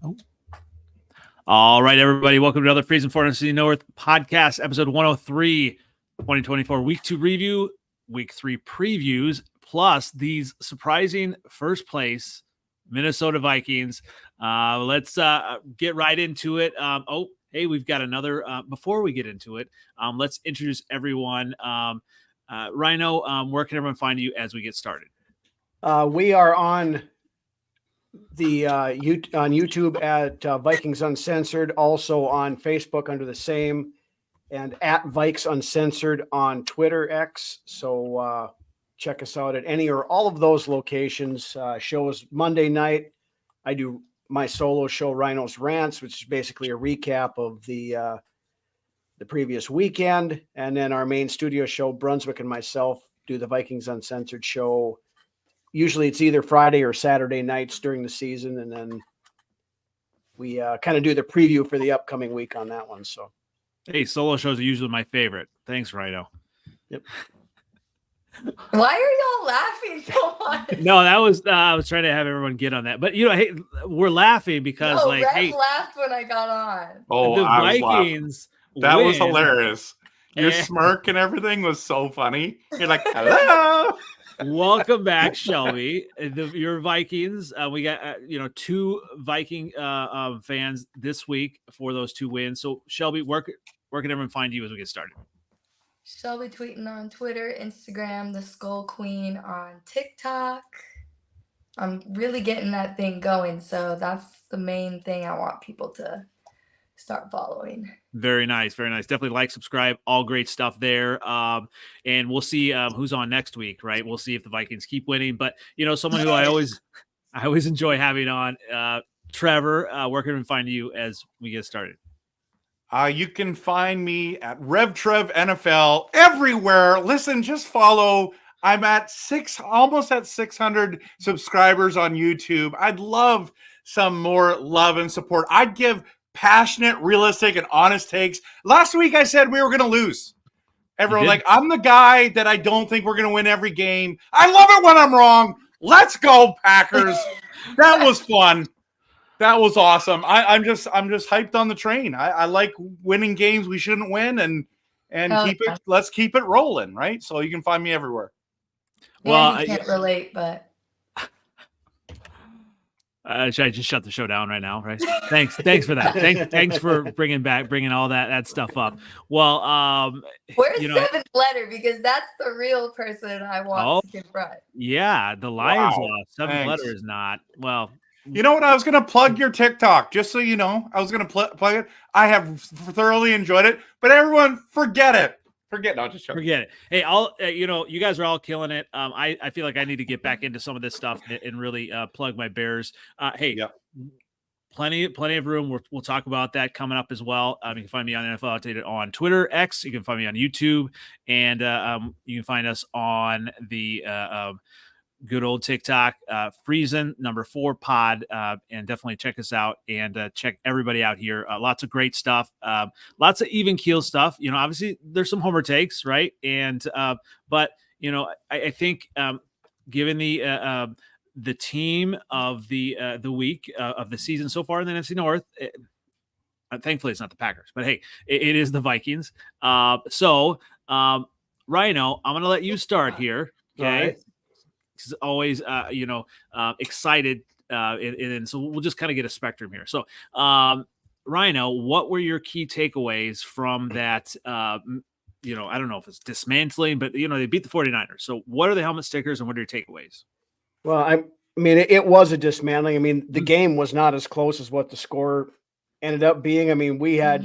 Oh. All right, everybody. Welcome to another Freezin NFC North Podcast, episode 103, 2024, week 2 review, week 3 previews, plus these surprising first place Minnesota Vikings. Let's get right into it. Hey, we've got another. Before we get into it, let's introduce everyone. Rhino, where can everyone find you as we get started? We are on the on YouTube at Vikings Uncensored, also on Facebook under the same, and at Vikes Uncensored on Twitter X. So check us out at any or all of those locations. Shows Monday night. I do my solo show, Rhino's Rants, which is basically a recap of the previous weekend, and then our main studio show, Brunswick and myself, do the Vikings Uncensored show. Usually it's either Friday or Saturday nights during the season, and then we kind of do the preview for the upcoming week on that one. So, hey, solo shows are usually my favorite. Thanks, Rhino. Yep. Why are y'all laughing so much? No, that was I was trying to have everyone get on that, but hey, we're laughing because Rev laughed when I got on. Oh, the Vikings. That was hilarious. Your smirk and everything was so funny. You're like, hello. Welcome back, Shelby. Your Vikings. We got two Viking fans this week for those 2 wins. So, Shelby, where can everyone find you as we get started? Shelby Tweten on Twitter, Instagram, the Skol Queen on TikTok. I'm really getting that thing going, so that's the main thing I want people to start following. Very nice, very nice. Definitely like, subscribe, all great stuff there. And we'll see who's on next week, right? We'll see if the Vikings keep winning. But someone who I always enjoy having on, Trevor. Where can we find you as we get started? You can find me at RevTrevNFL everywhere. Listen, just follow. I'm at almost at 600 subscribers on YouTube. I'd love some more love and support. I'd give passionate, realistic, and honest takes. Last week I said we were going to lose. Everyone like, I'm the guy that I don't think we're going to win every game. I love it when I'm wrong. Let's go, Packers. That was fun. That was awesome. I'm just hyped on the train. I like winning games we shouldn't win and let's keep it rolling, right? So you can find me everywhere. Well, I can't relate, but should I just shut the show down right now? Right. Thanks for that. Thanks for bringing all that stuff up. Well, where's 7th letter? Because that's the real person I want to confront. Yeah, the Lions lost. 7th letter is not well. You know what? I was going to plug your TikTok, just so you know. I was going to plug it. I have thoroughly enjoyed it, but everyone, forget it. Forget it. Hey, you guys are all killing it. I feel like I need to get back into some of this stuff and really plug my Bears. Plenty of room. We'll talk about that coming up as well. You can find me on NFLOutdated on Twitter, X. You can find me on YouTube, and you can find us on the good old TikTok, Freezin #4 pod, and definitely check us out and check everybody out here. Lots of great stuff, lots of even keel stuff. Obviously there's some homer takes, right? And but I think given the team of the week of the season so far in the NFC North, thankfully it's not the Packers, but hey, it is the Vikings. So Rhino, I'm gonna let you start here. Okay. Right. Always, excited, and so we'll just kind of get a spectrum here. So, Rhino, what were your key takeaways from that? I don't know if it's dismantling, but they beat the 49ers. So, what are the helmet stickers, and what are your takeaways? Well, I mean, it was a dismantling. I mean, the game was not as close as what the score ended up being. I mean, we had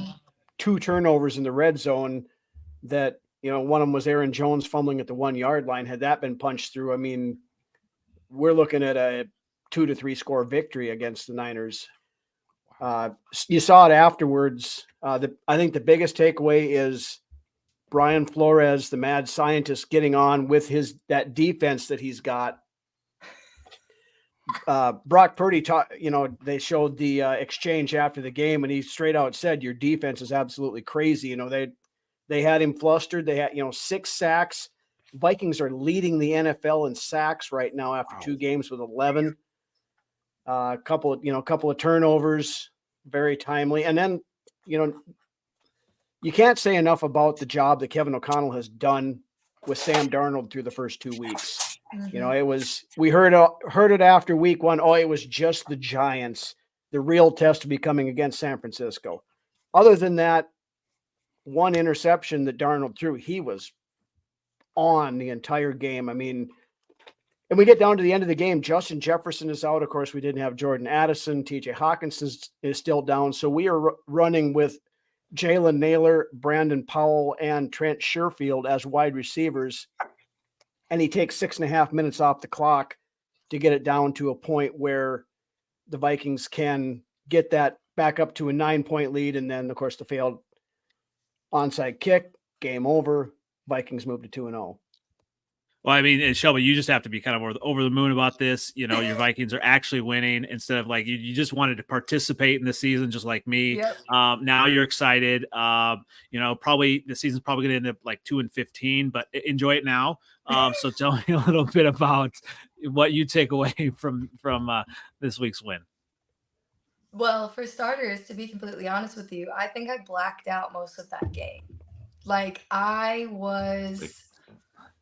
2 turnovers in the red zone that. One of them was Aaron Jones fumbling at the 1-yard line. Had that been punched through, I mean, we're looking at a 2 to 3 score victory against the Niners. You saw it afterwards. I think the biggest takeaway is Brian Flores, the mad scientist, getting on with that defense that he's got. Brock Purdy they showed the exchange after the game, and he straight out said, your defense is absolutely crazy. They had him flustered. They had, 6 sacks. Vikings are leading the NFL in sacks right now after 2 games with 11. couple of turnovers, very timely. And then, you can't say enough about the job that Kevin O'Connell has done with Sam Darnold through the first 2 weeks. We heard it after week 1. Oh, it was just the Giants. The real test to be coming against San Francisco. Other than that, one interception that Darnold threw, he was on the entire game. I mean, and we get down to the end of the game. Justin Jefferson is out. Of course, we didn't have Jordan Addison. TJ Hawkinson is still down. So we are running with Jalen Naylor, Brandon Powell, and Trent Sherfield as wide receivers. And he takes 6.5 minutes off the clock to get it down to a point where the Vikings can get that back up to a 9-point lead. And then, of course, the failed onside kick, game over. Vikings move to 2-0. Well, I mean, and Shelby, you just have to be kind of over the moon about this. Your Vikings are actually winning instead of like you just wanted to participate in the season, just like me. Yep. Now you're excited. Probably the season's probably going to end up like 2-15, but enjoy it now. So tell me a little bit about what you take away from this week's win. Well, for starters, to be completely honest with you, I think I blacked out most of that game. Like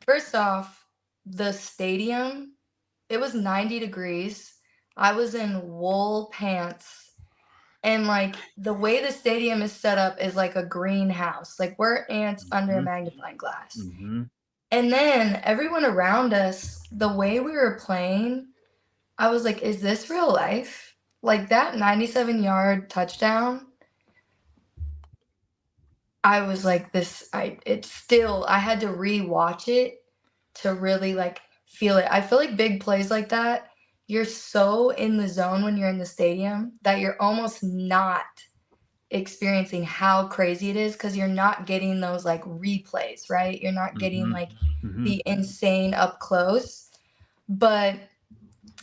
first off, the stadium, it was 90 degrees. I was in wool pants. And like the way the stadium is set up is like a greenhouse. Like we're ants under a magnifying glass. Mm-hmm. And then everyone around us, the way we were playing, I was like, is this real life? Like that 97-yard touchdown, I was like I had to rewatch it to really like feel it. I feel like big plays like that, you're so in the zone when you're in the stadium that you're almost not experiencing how crazy it is because you're not getting those like replays, right? You're not getting like the insane up close. But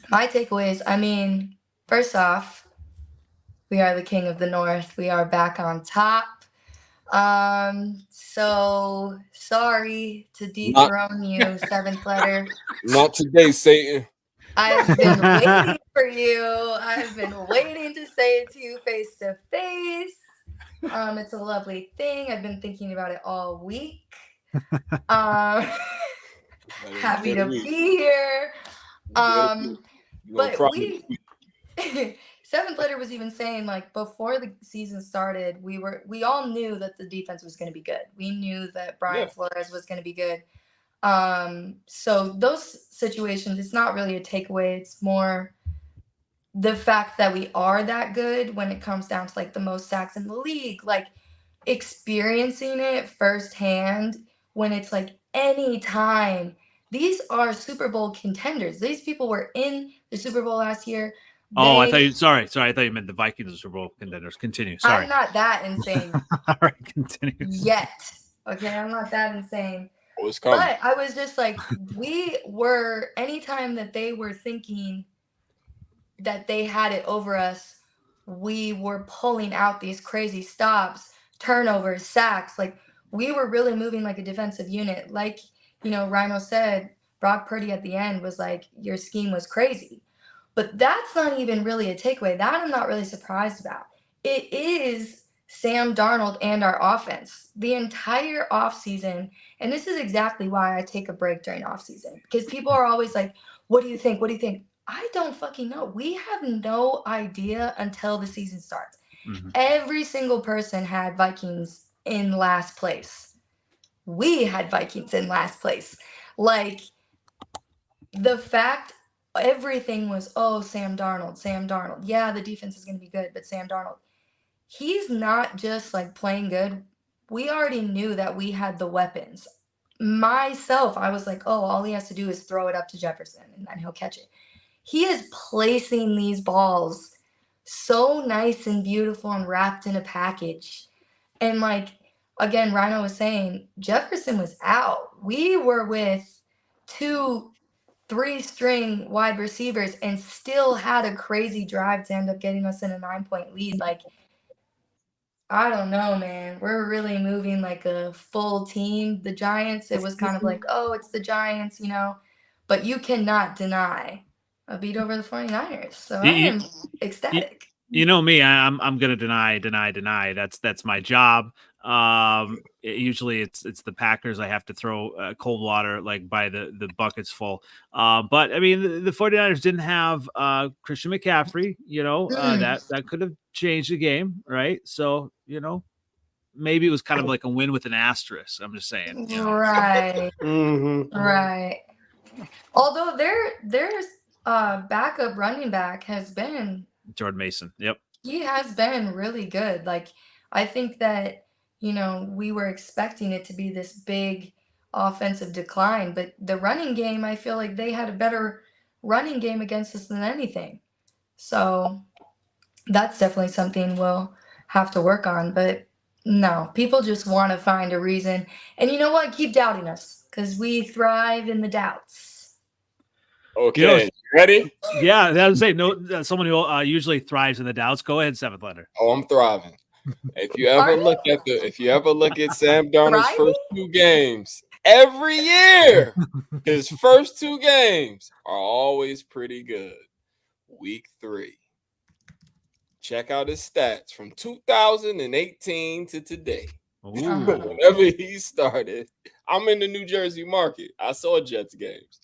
my takeaways, I mean, first off, we are the king of the North. We are back on top. So sorry to dethrone you, seventh letter. Not today, Satan. I've been waiting for you. I've been waiting to say it to you face to face. It's a lovely thing. I've been thinking about it all week. Happy to be here. But seventh letter was even saying like before the season started, we all knew that the defense was going to be good. We knew that Brian Flores was going to be good. So those situations, it's not really a takeaway. It's more the fact that we are that good when it comes down to like the most sacks in the league, like experiencing it firsthand when it's like any time. These are Super Bowl contenders. These people were in the Super Bowl last year. I thought you sorry. I thought you meant the Vikings are Super Bowl contenders. Continue. Sorry. I'm not that insane. All right, continue. Yet. Okay, I'm not that insane. But I was just like, anytime that they were thinking that they had it over us, we were pulling out these crazy stops, turnovers, sacks. Like we were really moving like a defensive unit. Like, Rhino said, Brock Purdy at the end was like, your scheme was crazy. But that's not even really a takeaway. That I'm not really surprised about. It is Sam Darnold and our offense. The entire offseason, and this is exactly why I take a break during offseason, because people are always like, what do you think? What do you think? I don't fucking know. We have no idea until the season starts. Every single person had Vikings in last place. We had Vikings in last place. Like, the fact everything was, Sam Darnold. Yeah, the defense is going to be good, but Sam Darnold. He's not just like playing good. We already knew that we had the weapons. Myself, I was like, all he has to do is throw it up to Jefferson and then he'll catch it. He is placing these balls so nice and beautiful and wrapped in a package. And like, again, Rhino was saying, Jefferson was out. We were with 2-3-string wide receivers and still had a crazy drive to end up getting us in a 9-point lead. Like, I don't know, man. We're really moving like a full team. The Giants, it was kind of like, it's the Giants, but you cannot deny, a beat over the 49ers. So I You- am ecstatic. You know me, I'm gonna deny. That's my job. Usually it's the Packers. I have to throw cold water like by the buckets full. But I mean the 49ers didn't have Christian McCaffrey. You know that could have changed the game, right? So maybe it was kind of like a win with an asterisk. I'm just saying. Right. Mm-hmm. Right. Although their backup running back has been Jordan Mason. Yep. He has been really good. Like, I think that, we were expecting it to be this big offensive decline, but the running game, I feel like they had a better running game against us than anything. So that's definitely something we'll have to work on. But no, people just want to find a reason. And you know what? Keep doubting us because we thrive in the doubts. Okay, ready? Yeah, that was saying no. Someone who usually thrives in the doubts. Go ahead, seventh letter. Oh, I'm thriving. If you ever look at Sam Darnold's first 2 games every year, his first 2 games are always pretty good. Week 3. Check out his stats from 2018 to today. Whenever he started, I'm in the New Jersey market. I saw Jets games.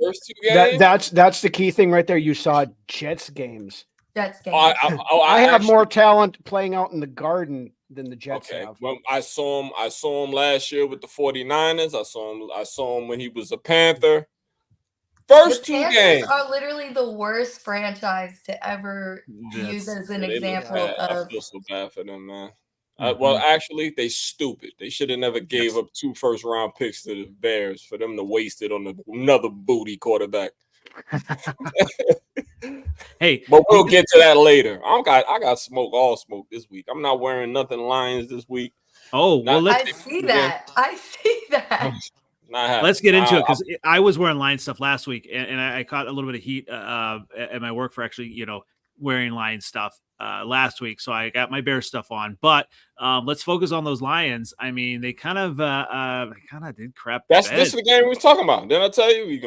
First 2 games. That's the key thing right there. You saw Jets games. Jets games. I have more talent playing out in the Garden than the Jets have. Well, I saw him last year with the 49ers. I saw him when he was a Panther. First 2 games are literally the worst franchise to ever use as an example of. I feel so bad for them, man. Well, actually, they stupid. They should have never gave up 2 first-round picks to the Bears for them to waste it on another booty quarterback. Hey, but we'll get to that later. I got all smoke this week. I'm not wearing nothing Lions this week. Oh, well, I see that. Let's get into it because I was wearing Lions stuff last week, and I caught a little bit of heat at my work for actually, wearing Lions stuff last week. So I got my Bears stuff on, but let's focus on those Lions. I mean, they kind of did crap. This is the game we was talking about. Didn't I tell you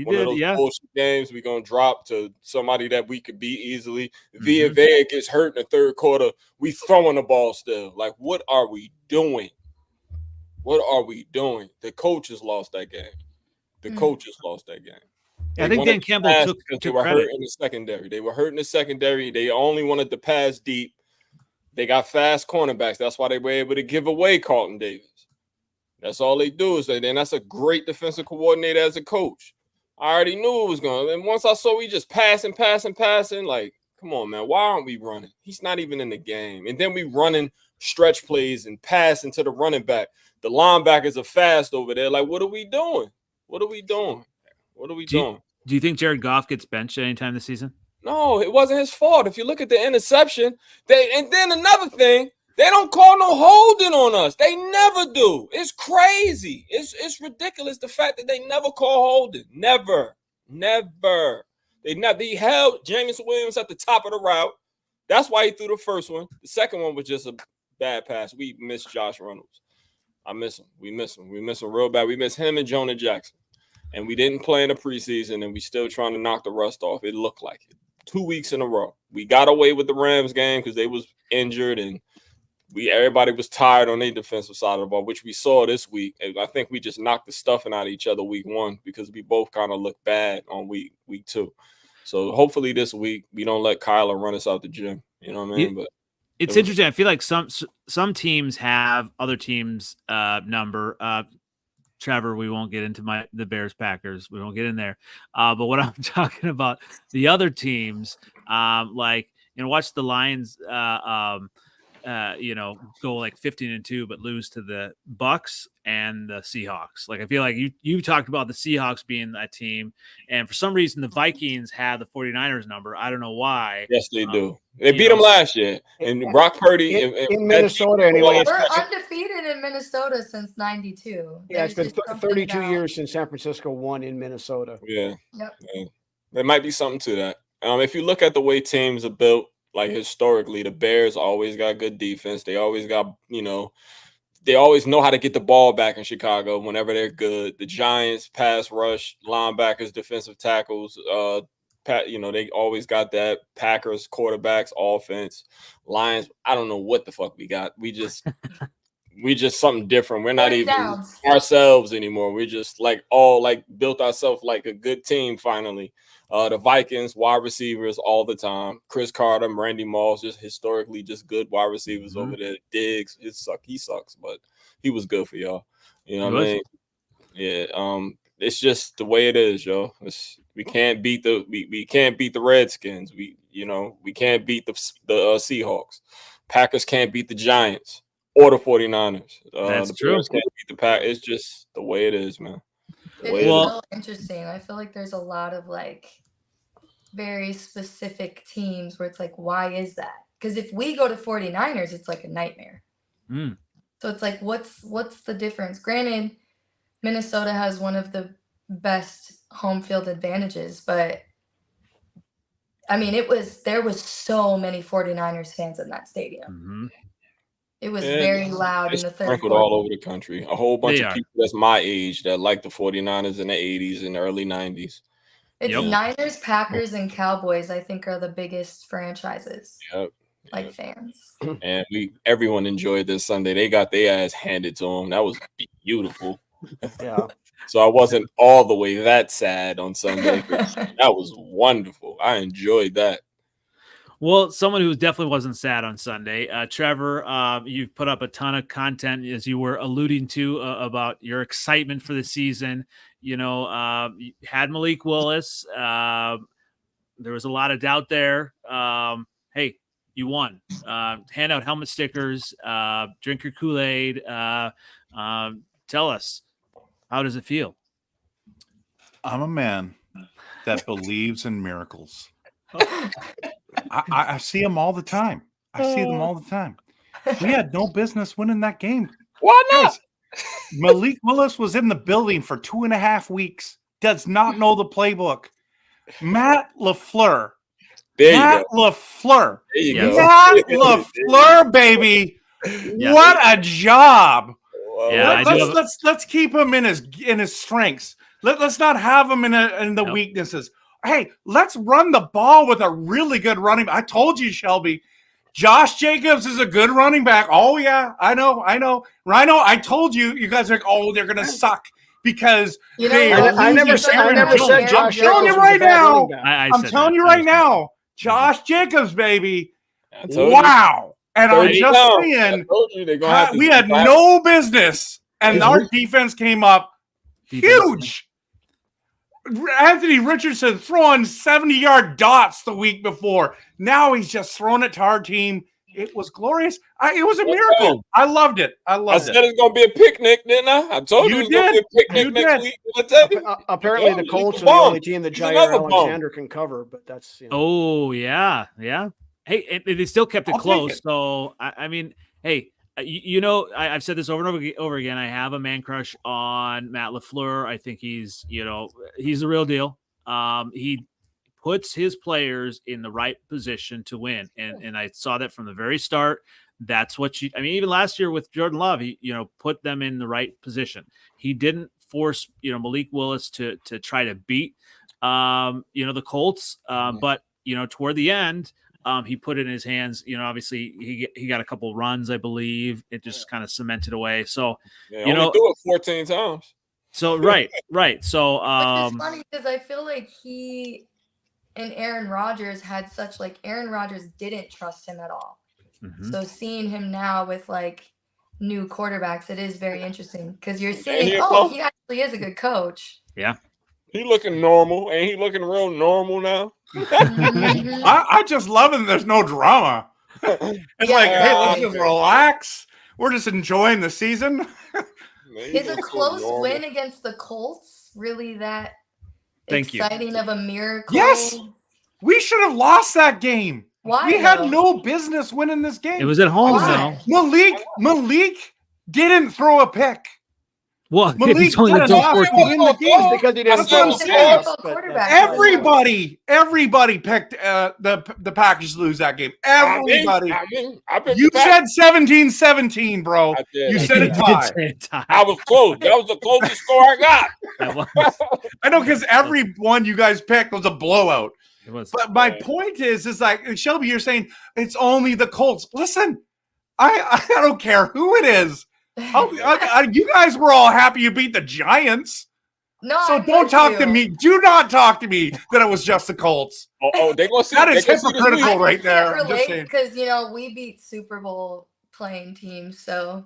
bullshit games we're gonna drop to somebody that we could beat easily. Villa gets hurt in the third quarter. We throwing the ball still. Like, what are we doing? What are we doing? The coaches lost that game. I think Dan Campbell took they were hurt in the secondary. They only wanted to pass deep. They got fast cornerbacks. That's why they were able to give away Carlton Davis. That's all they do is and that's a great defensive coordinator as a coach. I already knew it was going. And once I saw we just passing, like, come on, man, why aren't we running? He's not even in the game. And then we running stretch plays and passing to the running back. The linebackers are fast over there. Like, what are we doing? Do you think Jared Goff gets benched anytime this season? No, it wasn't his fault. If you look at the interception, and then another thing, they don't call no holding on us. They never do. It's crazy. It's ridiculous the fact that they never call holding. Never. He held Jameson Williams at the top of the route. That's why he threw the first one. The second one was just a bad pass. We missed Josh Reynolds. I miss him. We miss him real bad. We miss him and Jonah Jackson. And we didn't play in the preseason, and we still trying to knock the rust off. It looked like it. 2 weeks in a row. We got away with the Rams game because they was injured, and everybody was tired on their defensive side of the ball, which we saw this week. And I think we just knocked the stuffing out of each other week 1 because we both kind of looked bad on week 2. So hopefully this week we don't let Kyler run us out the gym. You know what I mean? But it's interesting. I feel like some teams have other teams' number. Trevor, we won't get into the Bears Packers. We won't get in there. But what I'm talking about, the other teams, watch the Lions, go like 15-2, but lose to the Bucks and the Seahawks. Like, I feel like you talked about the Seahawks being that team, and for some reason the Vikings had the 49ers number. I don't know why. Yes, they do. They beat them last year, and Brock Purdy in Minnesota anyway. We're undefeated in Minnesota since '92. Yeah, it's been 32 years since San Francisco won in Minnesota. Yeah. Yep. Yeah. There might be something to that. If you look at the way teams are built, like historically, the Bears always got good defense. They always got, they always know how to get the ball back in Chicago whenever they're good. The Giants pass rush, linebackers, defensive tackles, they always got that. Packers quarterbacks, offense, Lions. I don't know what the fuck we got. We just something different. We're not even ourselves anymore. We just built ourselves like a good team finally. The Vikings, wide receivers all the time. Chris Carter, Randy Moss, just historically just good wide receivers over there. Diggs, he sucks, but he was good for y'all. You know what I mean? Yeah. It's just the way it is, yo. We can't beat the Redskins. We can't beat the Seahawks. Packers can't beat the Giants or the 49ers. That's the true. Bears can't beat the Pack. It's just the way it is, man. It's so interesting. I feel like there's a lot of very specific teams where it's like, why is that? Because if we go to 49ers, it's like a nightmare. So it's like, what's the difference? Granted, Minnesota has one of the best home field advantages, but I mean, there was so many 49ers fans in that stadium. It was very loud in the third quarter. All over the country. A whole bunch of people that's my age that like the 49ers in the 80s and the early 90s. It's Niners, Packers, and Cowboys, I think, are the biggest franchises. Fans. And everyone enjoyed this Sunday. They got their ass handed to them. That was beautiful. Yeah. So I wasn't all the way that sad on Sunday. That was wonderful. I enjoyed that. Well, someone who definitely wasn't sad on Sunday, Trevor, you've put up a ton of content, as you were alluding to, about your excitement for the season. You had Malik Willis. There was a lot of doubt there. Hey, you won. Hand out helmet stickers. Drink your Kool-Aid. Tell us, how does it feel? I'm a man that believes in miracles. I see them all the time. We had no business winning that game. Why not? Malik Willis was in the building for 2.5 weeks. Does not know the playbook. Matt LaFleur. Matt LaFleur, baby. Yeah. What a job. Yeah, let's keep him in his strengths. Let's not have him in the weaknesses. Hey, let's run the ball with a really good running back. I told you, Shelby. Josh Jacobs is a good running back. Oh, yeah, I know. Rhino, I told you. You guys are like, oh, they're going to suck because I never said Josh Jacobs. I'm telling you right now. I'm telling you right now. Josh Jacobs, baby. Wow. And I'm just saying, we had no business, and our defense came up huge. Anthony Richardson throwing 70-yard dots the week before. Now he's just throwing it to our team. It was glorious. It was a miracle. I loved it. I said it's going to be a picnic, didn't I? I told you it was going to be a picnic next week. Apparently, the Colts are the only team that Jair Alexander can cover, but that's. Oh, yeah. Hey, they still kept it close. So, I mean, hey, I've said this over and over again. I have a man crush on Matt LaFleur. I think he's the real deal. He puts his players in the right position to win. And I saw that from the very start. That's what even last year with Jordan Love, he, put them in the right position. He didn't force, Malik Willis to try to beat, the Colts. But, toward the end, he put it in his hands. Obviously he got a couple runs, I believe. It just kind of cemented away. So, only do it 14 times. So, right. So, it's funny because I feel like he and Aaron Rodgers had such Aaron Rodgers didn't trust him at all. Mm-hmm. So seeing him now with new quarterbacks, it is very interesting because you're seeing, he actually is a good coach. Yeah. He looking normal. Ain't he looking real normal now? I just love it. There's no drama. It's hey, let's just relax. We're just enjoying the season. Is a close win against the Colts really that exciting of a miracle? Yes. We should have lost that game. Why? We had no business winning this game. It was at home, though. Malik didn't throw a pick. Well, Malik it's only had the an top off 14. Win the games because he didn't That's what I'm play saying. us, but Quarterback. Everybody picked the Packers to lose that game. Everybody. I picked You the Packers. said 17-17, bro. I did. You I said did. a tie. I was close. That was the closest score I got. That was, I know, because every one you guys picked was a blowout. it was. But my point is like, Shelby, you're saying it's only the Colts. Listen, I don't care who it is. You guys were all happy you beat the Giants. No, So I'm don't with talk you. to me. Do not talk to me that it was just the Colts. They gonna see That is they gonna see the hypocritical, news. right there. I'm just saying. Because we beat Super Bowl playing teams, so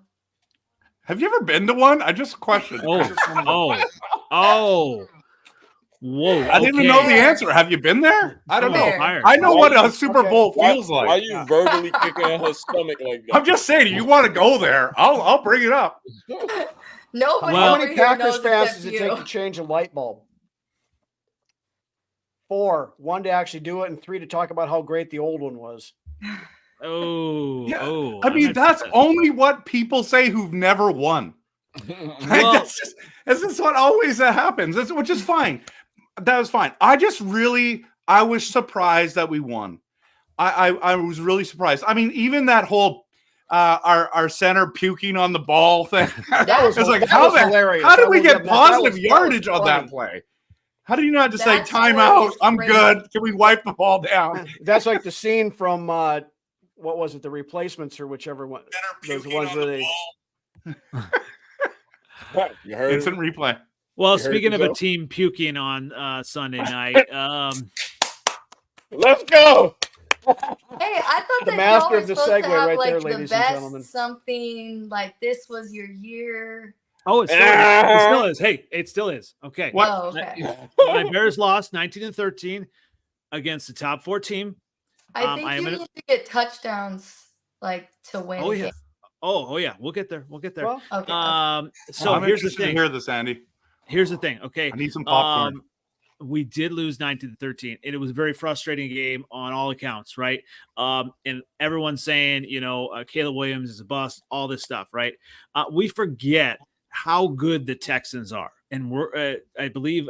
Have you ever been to one? I just questioned. Oh, whoa! I didn't even know the answer. Have you been there? I don't know. Fair. I know what a Okay. Super Bowl feels Why like. you verbally kicking at her stomach like that? I'm just saying, you want to go there? I'll bring it up. nobody Well- How over many here Packers knows fans except does it you. take to change a light bulb? 4. 1 to actually do it, and 3 to talk about how great the old one was. Oh, Yeah, oh! I mean, that's only what people say who've never won. Well- That's just what always happens. Which is fine. That was fine. I was surprised that we won. I was really surprised. I mean, even that whole our center puking on the ball thing. was It's like, that how was hilarious. did I we will get give that- that positive was yardage on that funny. play? How do you not just say That's timeout? always I'm great. good. Can we wipe the ball down? That's like the scene from what was it, The Replacements or whichever one. Those ones where they. You heard Instant replay. Well, You heard speaking of a yourself? team puking on Sunday night, Let's go. Hey, I thought The that master y'all of were the supposed to segue have right like there, the ladies and best gentlemen. something like this was your year. oh, it still is. Hey, it still is. Okay. What? Oh, okay. My Bears lost 19-13 against the top 4 team. I think I am you in a- need to get touchdowns like to win. Oh a yeah. game. Oh yeah. We'll get there. Well, Okay. So I'm here's the interested to thing. hear this, Andy. Here's the thing. Okay. I need some popcorn. We did lose 19-13, and it was a very frustrating game on all accounts, right? And everyone's saying, Caleb Williams is a bust, all this stuff, right? We forget how good the Texans are. And I believe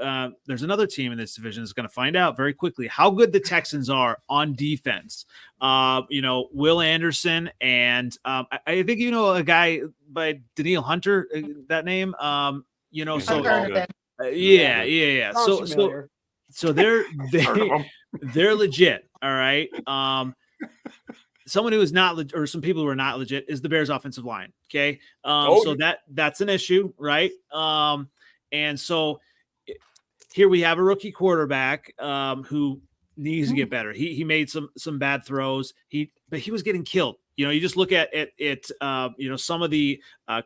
there's another team in this division that's going to find out very quickly how good the Texans are on defense. Will Anderson and I think a guy by Daniil Hunter, that name. I've So heard of it. yeah. sounds familiar. So they're legit. All right. Someone who is not or some people who are not legit is the Bears offensive line. Okay. So that's an issue, right? And so here we have a rookie quarterback who needs to get better. He made some bad throws. But he was getting killed. You just look at it. Some of the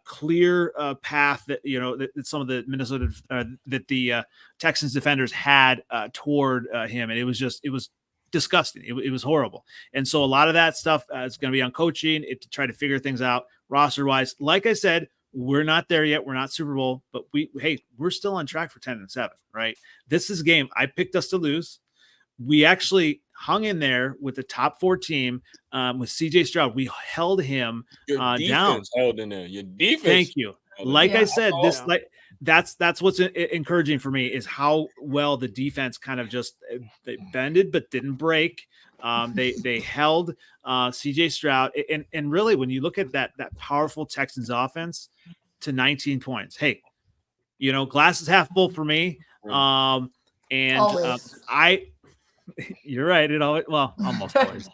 clear path that that some of the Minnesota that the Texans defenders had toward him, and it was disgusting. It was horrible. And so a lot of that stuff is going to be on coaching to try to figure things out roster wise. Like I said, we're not there yet. We're not Super Bowl, but we're still on track for 10-7. Right? This is a game I picked us to lose. We actually hung in there with the top 4 team with CJ Stroud. We held him Your down. defense held in there. Your defense. Thank you. Like I said, that's what's encouraging for me is how well the defense kind of just they bended but didn't break. They held CJ Stroud, and really when you look at that powerful Texans offense to 19 points, hey, glass is half full for me. Always. You're right. It always, well, almost always.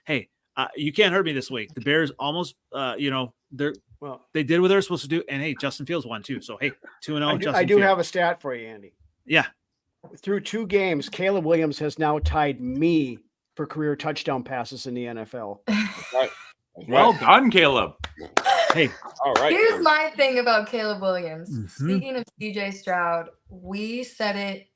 Hey, you can't hurt me this week. The Bears almost, they did what they're supposed to do. And hey, Justin Fields won too. So hey, 2-0. I do have a stat for you, Andy. Yeah. Through 2 games, Caleb Williams has now tied me for career touchdown passes in the NFL. Right. Well done, Caleb. Hey, All right. Here's my thing about Caleb Williams. Mhm. Speaking of CJ Stroud, we said it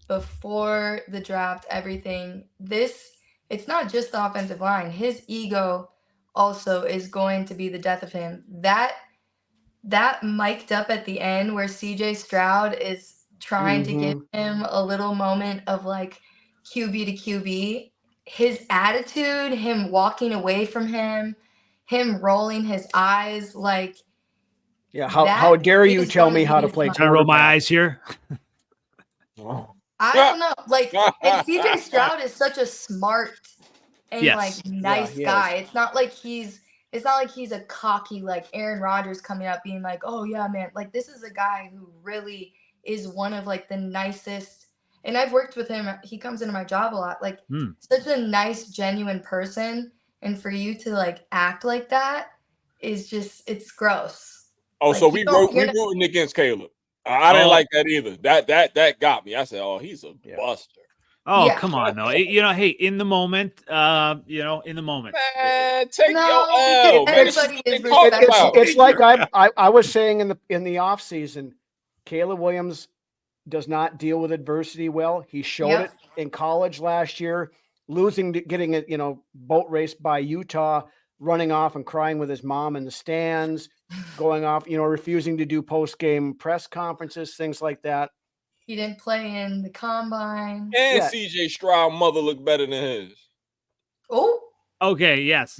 before the draft, everything. It's not just the offensive line. His ego also is going to be the death of him. That mic'd up at the end where CJ Stroud is trying to give him a little moment of like QB to QB. His attitude, him walking away from him rolling his eyes, like Yeah. How dare you tell me how to play? Trying to roll my eyes here. I don't know. Like, and CJ Stroud is such a smart and Yes. nice he guy. is. It's not like he's a cocky like Aaron Rodgers coming up being like, oh yeah, man. Like, this is a guy who really is one of like the nicest. And I've worked with him. He comes into my job a lot. Like, such a nice, genuine person. And for you to like act like that is just, it's gross. Oh, Like, so we rooting against Caleb. I didn't like that either. That got me. I said, oh, he's a buster. Oh, Yeah. come on, though. Hey, in the moment, in the moment. Man, take No, your L, man. everybody is It's like I was saying in the off season, Caleb Williams does not deal with adversity well. He showed it in college last year, getting it, boat raced by Utah, running off and crying with his mom in the stands, going off, refusing to do post-game press conferences, things like that. He didn't play in the combine. And CJ Stroud mother looked better than his. Oh. Okay, yes.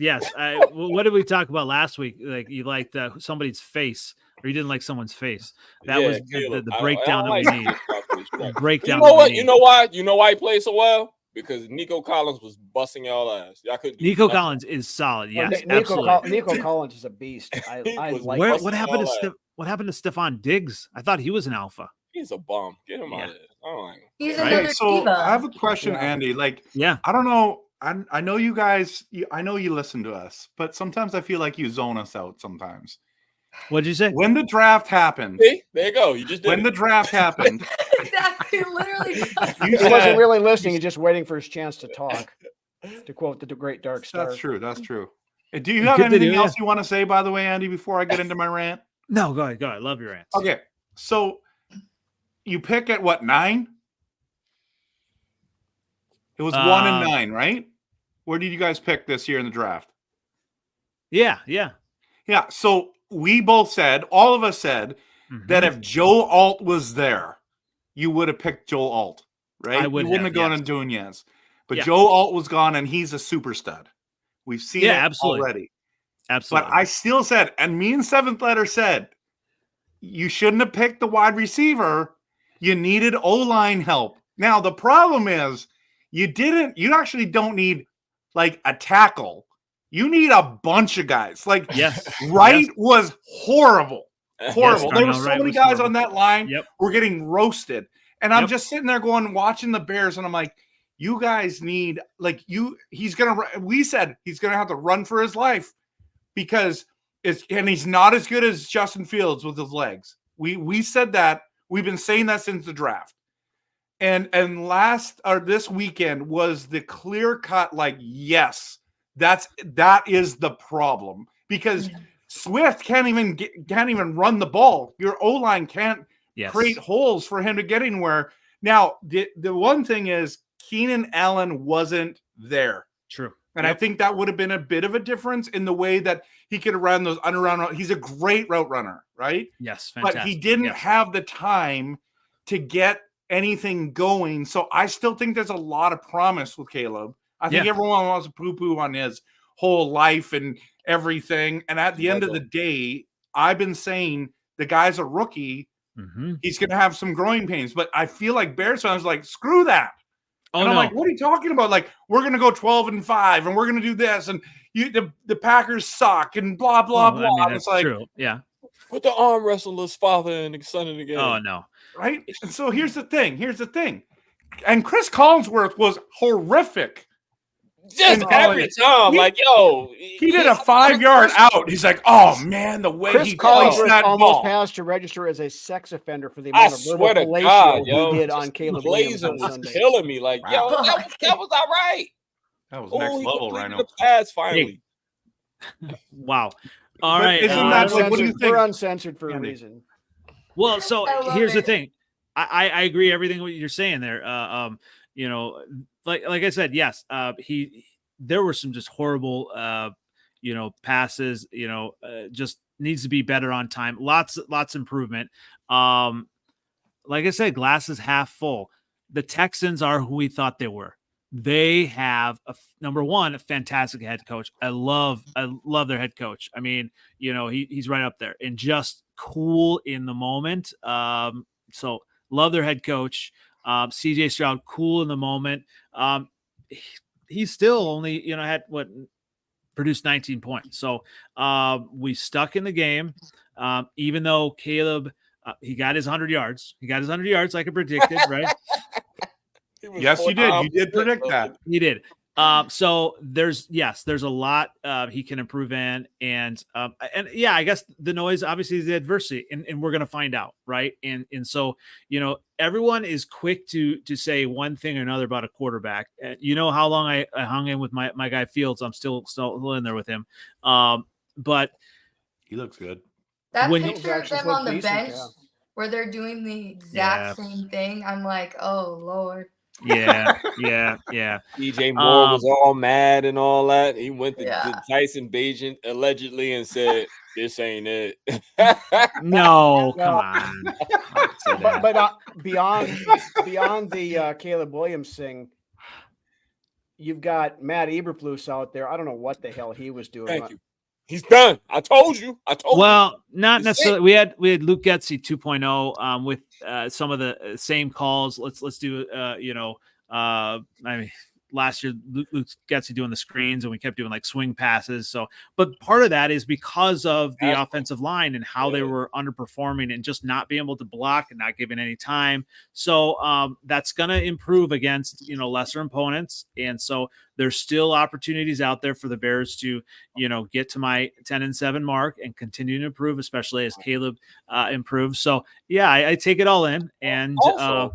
What did we talk about last week? Like, you liked somebody's face, or you didn't like someone's face. That was the breakdown that we need. Breakdown. You know why? You know why he played so well? Because Nico Collins was busting y'all ass. Y'all couldn't. Nico Collins is solid. Yes, Nico Collins is a beast. What happened to Stephon Diggs? I thought he was an alpha. He's a bum. Get him out of there. He's another diva. I have a question, Andy. I don't know. I know you guys. I know you listen to us, but sometimes I feel like you zone us out. Sometimes. What did you say? When the draft happened. See? There you go. You just did when the draft happened. Exactly. Literally. He wasn't really listening. He's just waiting for his chance to talk. To quote the great Dark Star. That's true. Do you have anything else you want to say, by the way, Andy, before I get into my rant? No, go ahead. I love your rants. Okay, so you pick at what, 9? It was 1 and 9, right? Where did you guys pick this year in the draft? Yeah. So we both said, all of us said, that if Joe Alt was there, you would have picked Joe Alt, right? You wouldn't have gone on Nunez. But Joe Alt was gone, and he's a super stud. We've seen it already. Absolutely. But I still said, and me and Seventh Letter said, you shouldn't have picked the wide receiver. You needed O-line help. Now, the problem is you actually don't need like a tackle. You need a bunch of guys. Was horrible. Horrible. There were so many guys on that line were getting roasted. And I'm just sitting there watching the Bears, and I'm like, you guys need, we said he's going to have to run for his life because he's not as good as Justin Fields with his legs. We said that. We've been saying that since the draft. And this weekend was the clear cut, yes, that is the problem, because Swift can't even run the ball. Your O-line can't create holes for him to get anywhere. Now, the one thing is Keenan Allen wasn't there. True. And I think that would have been a bit of a difference in the way that he could have run those underground. He's a great route runner, right? Yes, fantastic. But he didn't have the time to get anything going. So I still think there's a lot of promise with Caleb. I think everyone wants to poo-poo on his whole life and everything. And at the end of the day, I've been saying the guy's a rookie. He's going to have some growing pains. But I feel like Bears fans are like, screw that. I'm like, what are you talking about? Like, we're going to go 12-5 and we're going to do this. And the Packers suck and blah, blah, blah. I mean, it's like, true. Yeah. Put the arm wrestler's father and the son in the game. Oh, no. Right? And so here's the thing. And Chris Collinsworth was horrific. Just every time, he did a 5-yard out. He's like, oh man, the way Chris he placed that almost ball has to register as a sex offender for the amount of verbal fellatio he did on Caleb Williams on Sunday. Killing me, that was all right. That was next level, Rhino. The pass finally. Wow. All right. Isn't that what do you think? We're uncensored for a reason. Well, so here's the thing. I agree everything what you're saying there. Like I said, yes, there were some just horrible, passes, just needs to be better on time. Lots improvement. Like I said, glass is half full. The Texans are who we thought they were. They have number one, a fantastic head coach. I love their head coach. I mean, he's right up there, and just cool in the moment. So love their head coach. CJ Stroud, cool in the moment. He's still only, had produced 19 points. So we stuck in the game, even though Caleb, he got his 100 yards. He got his 100 yards like I predicted, right? Yes, you did. You did predict that. He did. So there's a lot he can improve in, and I guess the noise obviously is the adversity, and we're gonna find out, right? And so everyone is quick to say one thing or another about a quarterback. You know how long I hung in with my guy Fields. I'm still in there with him, but he looks good. That When picture of them on the bench where they're doing the exact same thing, I'm like, oh Lord. Yeah. DJ Moore was all mad and all that. He went to Tyson Bagent allegedly and said, "This ain't it." No, come on. But beyond the Caleb Williams thing, you've got Matt Eberflus out there. I don't know what the hell he was doing. Thank you. He's done. I told you. Well, not necessarily. We had Luke Getsy 2.0 with some of the same calls. Let's do I mean, last year Luke Getsy doing the screens, and we kept doing like swing passes. So, but part of that is because of the offensive line and how they were underperforming and just not being able to block and not giving any time. So that's going to improve against lesser opponents, and so there's still opportunities out there for the Bears to get to my 10-7 mark and continue to improve, especially as Caleb improves. So yeah, I take it all in. And also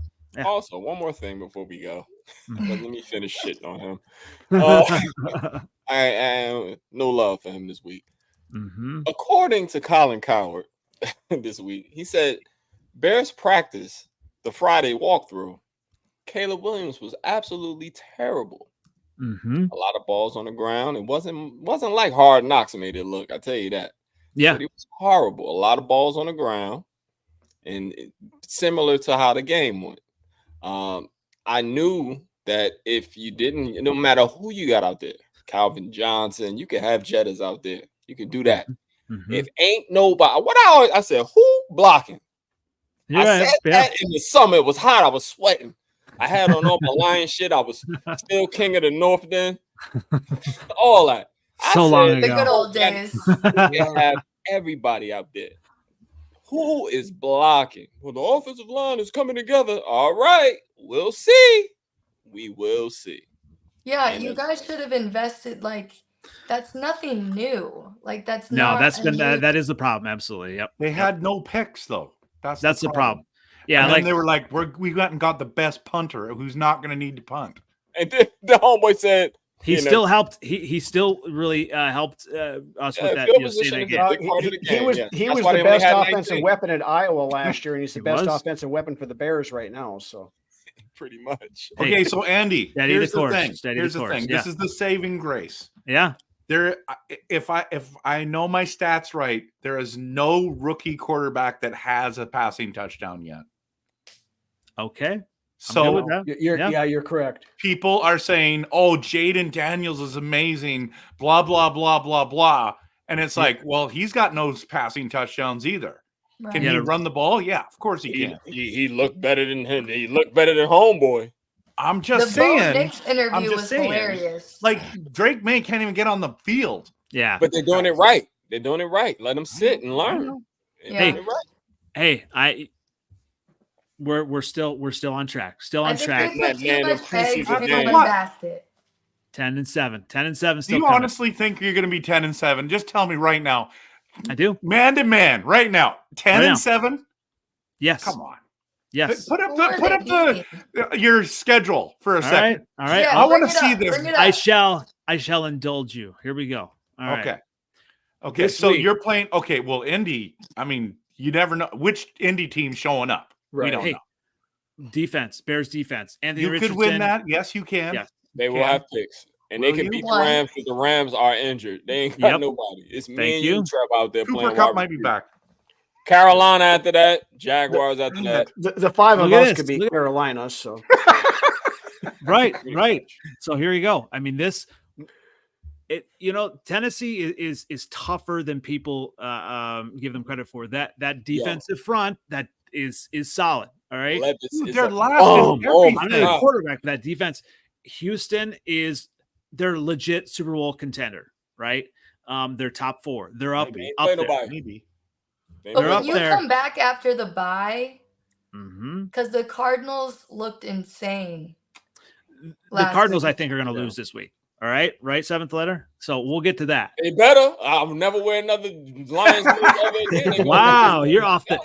one more thing before we go. Let me finish shitting on him. I no love for him this week. Mm-hmm. According to Colin Coward this week, he said Bears practice the Friday walkthrough. Caleb Williams was absolutely terrible. Mm-hmm. A lot of balls on the ground. It wasn't like Hard Knocks made it look. I tell you that. Yeah, but it was horrible. A lot of balls on the ground, and similar to how the game went. I knew that if you didn't, no matter who you got out there, Calvin Johnson, you can have Jettas out there. You can do that. Mm-hmm. If ain't nobody, I said, who blocking? I said that in the summer. It was hot. I was sweating. I had on all my lion shit. I was still king of the North then. All that. Long ago. The good old days. You have everybody out there. Who is blocking? Well, the offensive line is coming together. All right. We'll see. We will see. Yeah, you guys should have invested. That's nothing new. That is the problem. Absolutely. Yep. They had no picks though. That's the problem. Yeah, and then they were like, we went and got the best punter who's not going to need to punt. And then the homeboy said he still helped. He still really helped us with that. He was the best offensive weapon at Iowa last year, and he's the best offensive weapon for the Bears right now. So pretty much. Okay, so Andy, here's the thing. Here's the thing. This is the saving grace. Yeah. If I know my stats right, there is no rookie quarterback that has a passing touchdown yet. Okay. So you're correct. People are saying, "Oh, Jaden Daniels is amazing," blah blah blah blah blah, and it's like, well, he's got no passing touchdowns either. Right. Can he run the ball? Yeah, of course he can. He looked better than him. He looked better than homeboy. I'm just saying. Nick's interview was hilarious. Like Drake May can't even get on the field. Yeah, but they're doing it right. They're doing it right. Let them sit and learn. We're still on track. Still on track. 10-7. 10-7. Do you honestly think you're going to be 10-7? Just tell me right now. I do. Man to man, right now. 10-7. Yes. Come on. Yes. Put up your schedule for a second. All right. Yeah, I want to see this. I shall indulge you. Here we go. All right. Okay. So you're playing. Okay. Well, Indy. I mean, you never know which Indy team's showing up. Right. We don't know. Defense, Bears defense. Anthony Richardson. Could win that. Yes, you can. Yes. They will have picks. And they can beat the Rams because the Rams are injured. They ain't got nobody. It's me and you, Trev, out there playing. Cooper Kupp might be back. Carolina after that. Jaguars after that. The five of us could beat Carolina. So right. So here you go. I mean, Tennessee is tougher than people give them credit for. That defensive front that is solid. All right, they're last in everything. I'm not a quarterback for that defense. Houston they're legit Super Bowl contender, right? They're top 4. They're up there. Maybe. But when you come back after the bye, Mm-hmm. because the Cardinals looked insane. The Cardinals, I think, are going to lose this week. All right, right? 7th letter. So we'll get to that. They better. I'll never wear another Lions ever again. Wow, you're off the.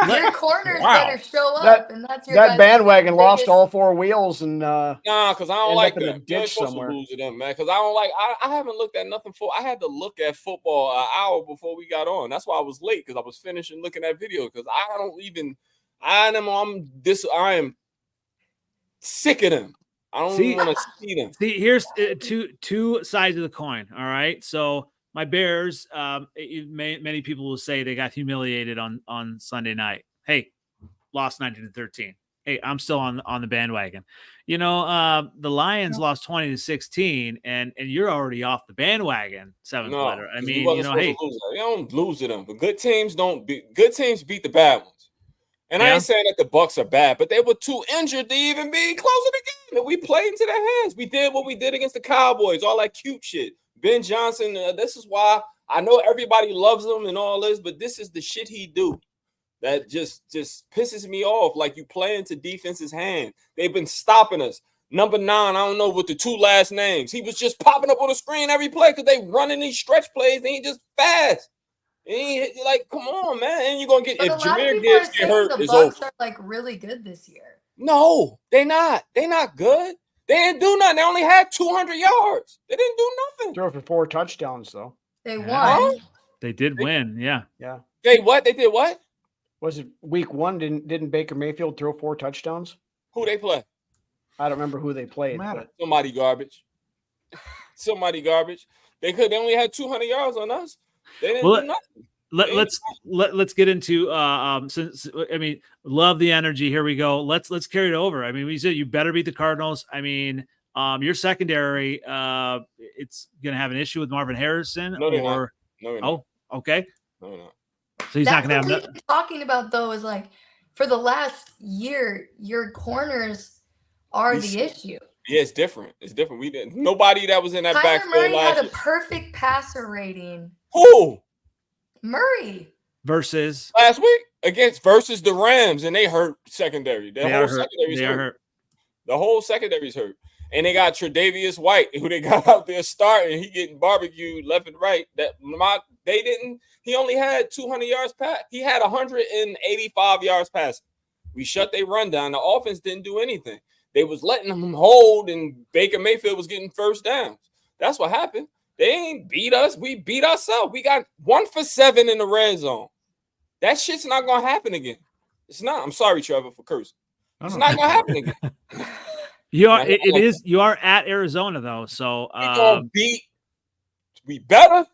Your corners better show up, and that's your that bandwagon lost all 4 wheels and nah, because I don't like in a them. ditch somewhere. Lose to them, man. Because I don't like. I haven't looked at nothing I had to look at football an hour before we got on. That's why I was late because I was finishing looking at video because I don't even. I am sick of them. I don't even want to see them. See, here's two sides of the coin. All right, so my Bears. Many people will say they got humiliated on Sunday night. Hey, lost 19-13. Hey, I'm still on the bandwagon. The Lions lost 20-16, and you're already off the bandwagon. 7th letter. I mean, hey, you don't lose to them, but good teams beat the bad ones. And I ain't saying that the Bucs are bad, but they were too injured to even be close to the game. And we played into their hands. We did what we did against the Cowboys, all that cute shit. Ben Johnson, this is why I know everybody loves him and all this, but this is the shit he do that just pisses me off. Like you play into defense's hand. They've been stopping us. Number 9, I don't know what the 2 last names. He was just popping up on the screen every play because they running these stretch plays and he just fast. Like, come on, man. And you're going to get, if Jahmyr Gibbs get hurt, the Bucs are like really good this year. No, they're not. They're not good. They didn't do nothing. They only had 200 yards. They didn't do nothing. Throw for 4 touchdowns, though. They won. They did win. Yeah. Yeah. They what? They did what? Was it week 1? Didn't Baker Mayfield throw 4 touchdowns? Who they play? I don't remember who they played. But... Somebody garbage. Somebody garbage. They only had 200 yards on us. They didn't do nothing. Let's get into since I mean, love the energy. Here we go. Let's carry it over. I mean, we said you better beat the Cardinals. I mean, your secondary it's gonna have an issue with Marvin Harrison. Okay. No. So he's not gonna have. What we've been talking about though is like for the last year, your corners are the issue. Yeah, it's different. It's different. We didn't. Nobody that was in that backfield Murray last had year. a perfect passer rating. Who? Murray. Versus last week versus the Rams, and they hurt secondary. They are hurt. The whole secondary's hurt. And they got Tre'Davious White, who they got out there starting. He getting barbecued left and right. He only had 200 yards pass. He had 185 yards passing. We shut their run down. The offense didn't do anything. They was letting them hold, and Baker Mayfield was getting first downs. That's what happened. They ain't beat us. We beat ourselves. We got 1 for 7 in the red zone. That shit's not going to happen again. It's not. I'm sorry, Trevor, for cursing. It's not going to happen again. You are at Arizona, though. So we better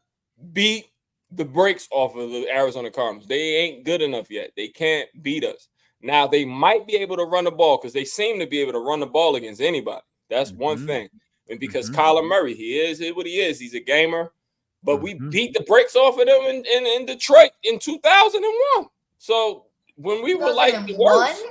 beat the brakes off of the Arizona Cardinals. They ain't good enough yet. They can't beat us. Now, they might be able to run the ball because they seem to be able to run the ball against anybody. That's one thing. And because Kyler Murray, he is what he is. He's a gamer. But we beat the brakes off of them in Detroit in 2001. So when we were like the worst,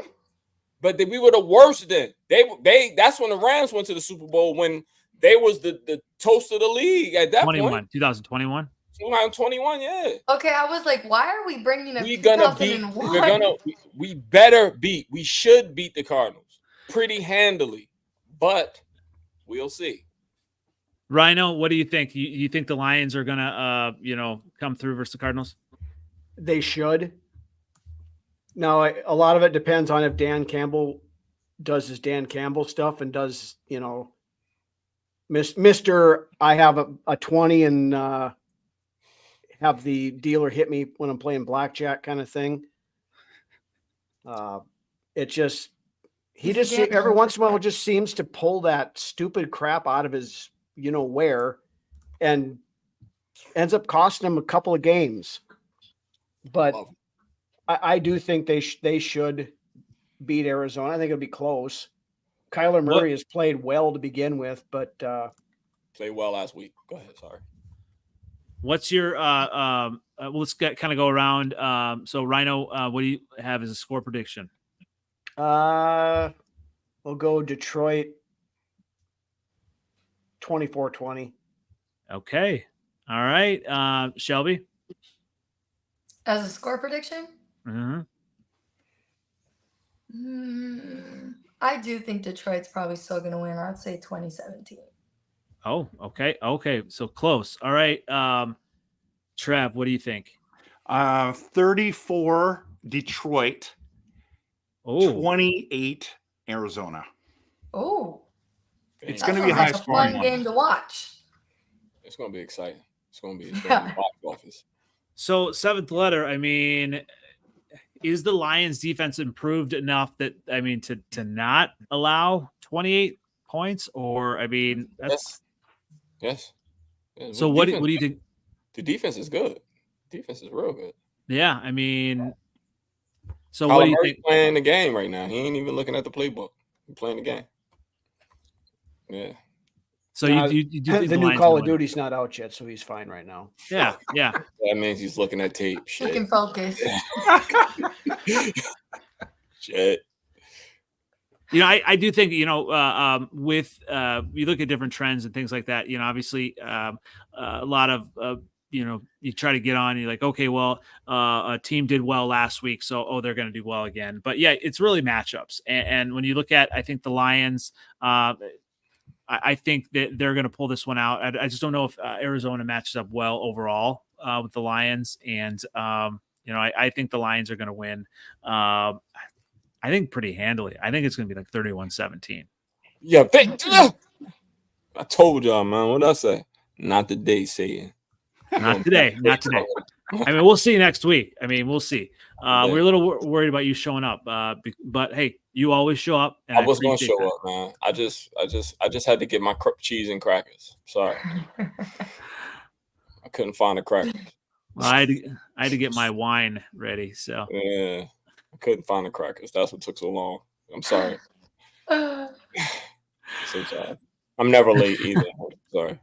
but we were the worst then. That's when the Rams went to the Super Bowl when they was the toast of the league at that point. 2021? 2021, yeah. Okay, I was like, why are we bringing up 2001? We better beat. We should beat the Cardinals pretty handily, but we'll see. Rhino, what do you think? You think the Lions are gonna come through versus the Cardinals? They should. Now, a lot of it depends on if Dan Campbell does his Dan Campbell stuff and does, Mr. I have a 20 and have the dealer hit me when I'm playing blackjack kind of thing. It just, every once in a while just seems to pull that stupid crap out of his, where, and ends up costing him a couple of games. But I do think they should beat Arizona. I think it'll be close. Kyler Murray has played well to begin with, but Played well last week. Go ahead. Sorry. What's your let's kind of go around. So Rhino, what do you have as a score prediction? We'll go Detroit 24-20. Okay. All right. Shelby? As a score prediction? Mm-hmm. I do think Detroit's probably still going to win. I'd say 2017. Oh, okay. Okay. So close. All right. Trev, what do you think? 34 Detroit, 28 Arizona. Oh. It's going to be a high scoring fun game to watch. It's going to be exciting. It's going to be Yeah. box office. So seventh letter, I mean, is the Lions defense improved enough that, I mean, to not allow 28 points? Or, I mean, that's Yes. Yeah, so what do you think? The defense is good. Defense is real good. Yeah, I mean, so Kyler what do you Murray's think? playing the game right now. He ain't even looking at the playbook. He's playing the game. Yeah. So you do think the new Lions Call will of win? Duty's not out yet, so he's fine right now. Yeah, yeah. That means he's looking at tape. He Shit. can focus. Shit. You know, I do think, you know, with you look at different trends and things like that, you know, obviously a lot of, you know, you try to get on, you're like, okay, well, a team did well last week, so, they're going to do well again. But yeah, it's really matchups. And when you look at, I think the Lions, I think that they're going to pull this one out. I just don't know if Arizona matches up well overall with the Lions. And, you know, I think the Lions are going to win. I think pretty handily. I think it's going to be like 31-17. Yeah. I told y'all, man. What did I say? Not today, Satan. Not today. Not today. I mean, we'll see next week. I mean, we'll see. We're a little worried about you showing up, but hey, you always show up. And I was going to appreciate show that. up, man. I just had to get my cheese and crackers. Sorry. I couldn't find the crackers. Well, I had to get my wine ready. So Yeah. I couldn't find the crackers. That's what took so long. I'm sorry. So sorry. I'm never late either. Sorry.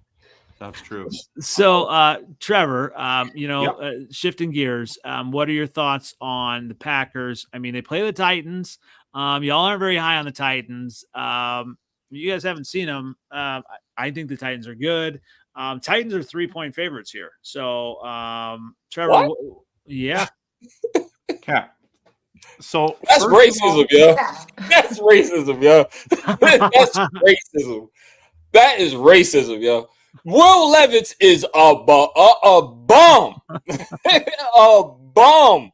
That's true. So, Trevor, you know, shifting gears, what are your thoughts on the Packers? I mean, they play the Titans. Y'all aren't very high on the Titans. You guys haven't seen them. I think the Titans are good. Titans are 3-point favorites here. So, Trevor, yeah. Okay. So that's racism, yo. That's racism, yo. That's racism. That is racism, yo. Will Levis is a bum. A bum.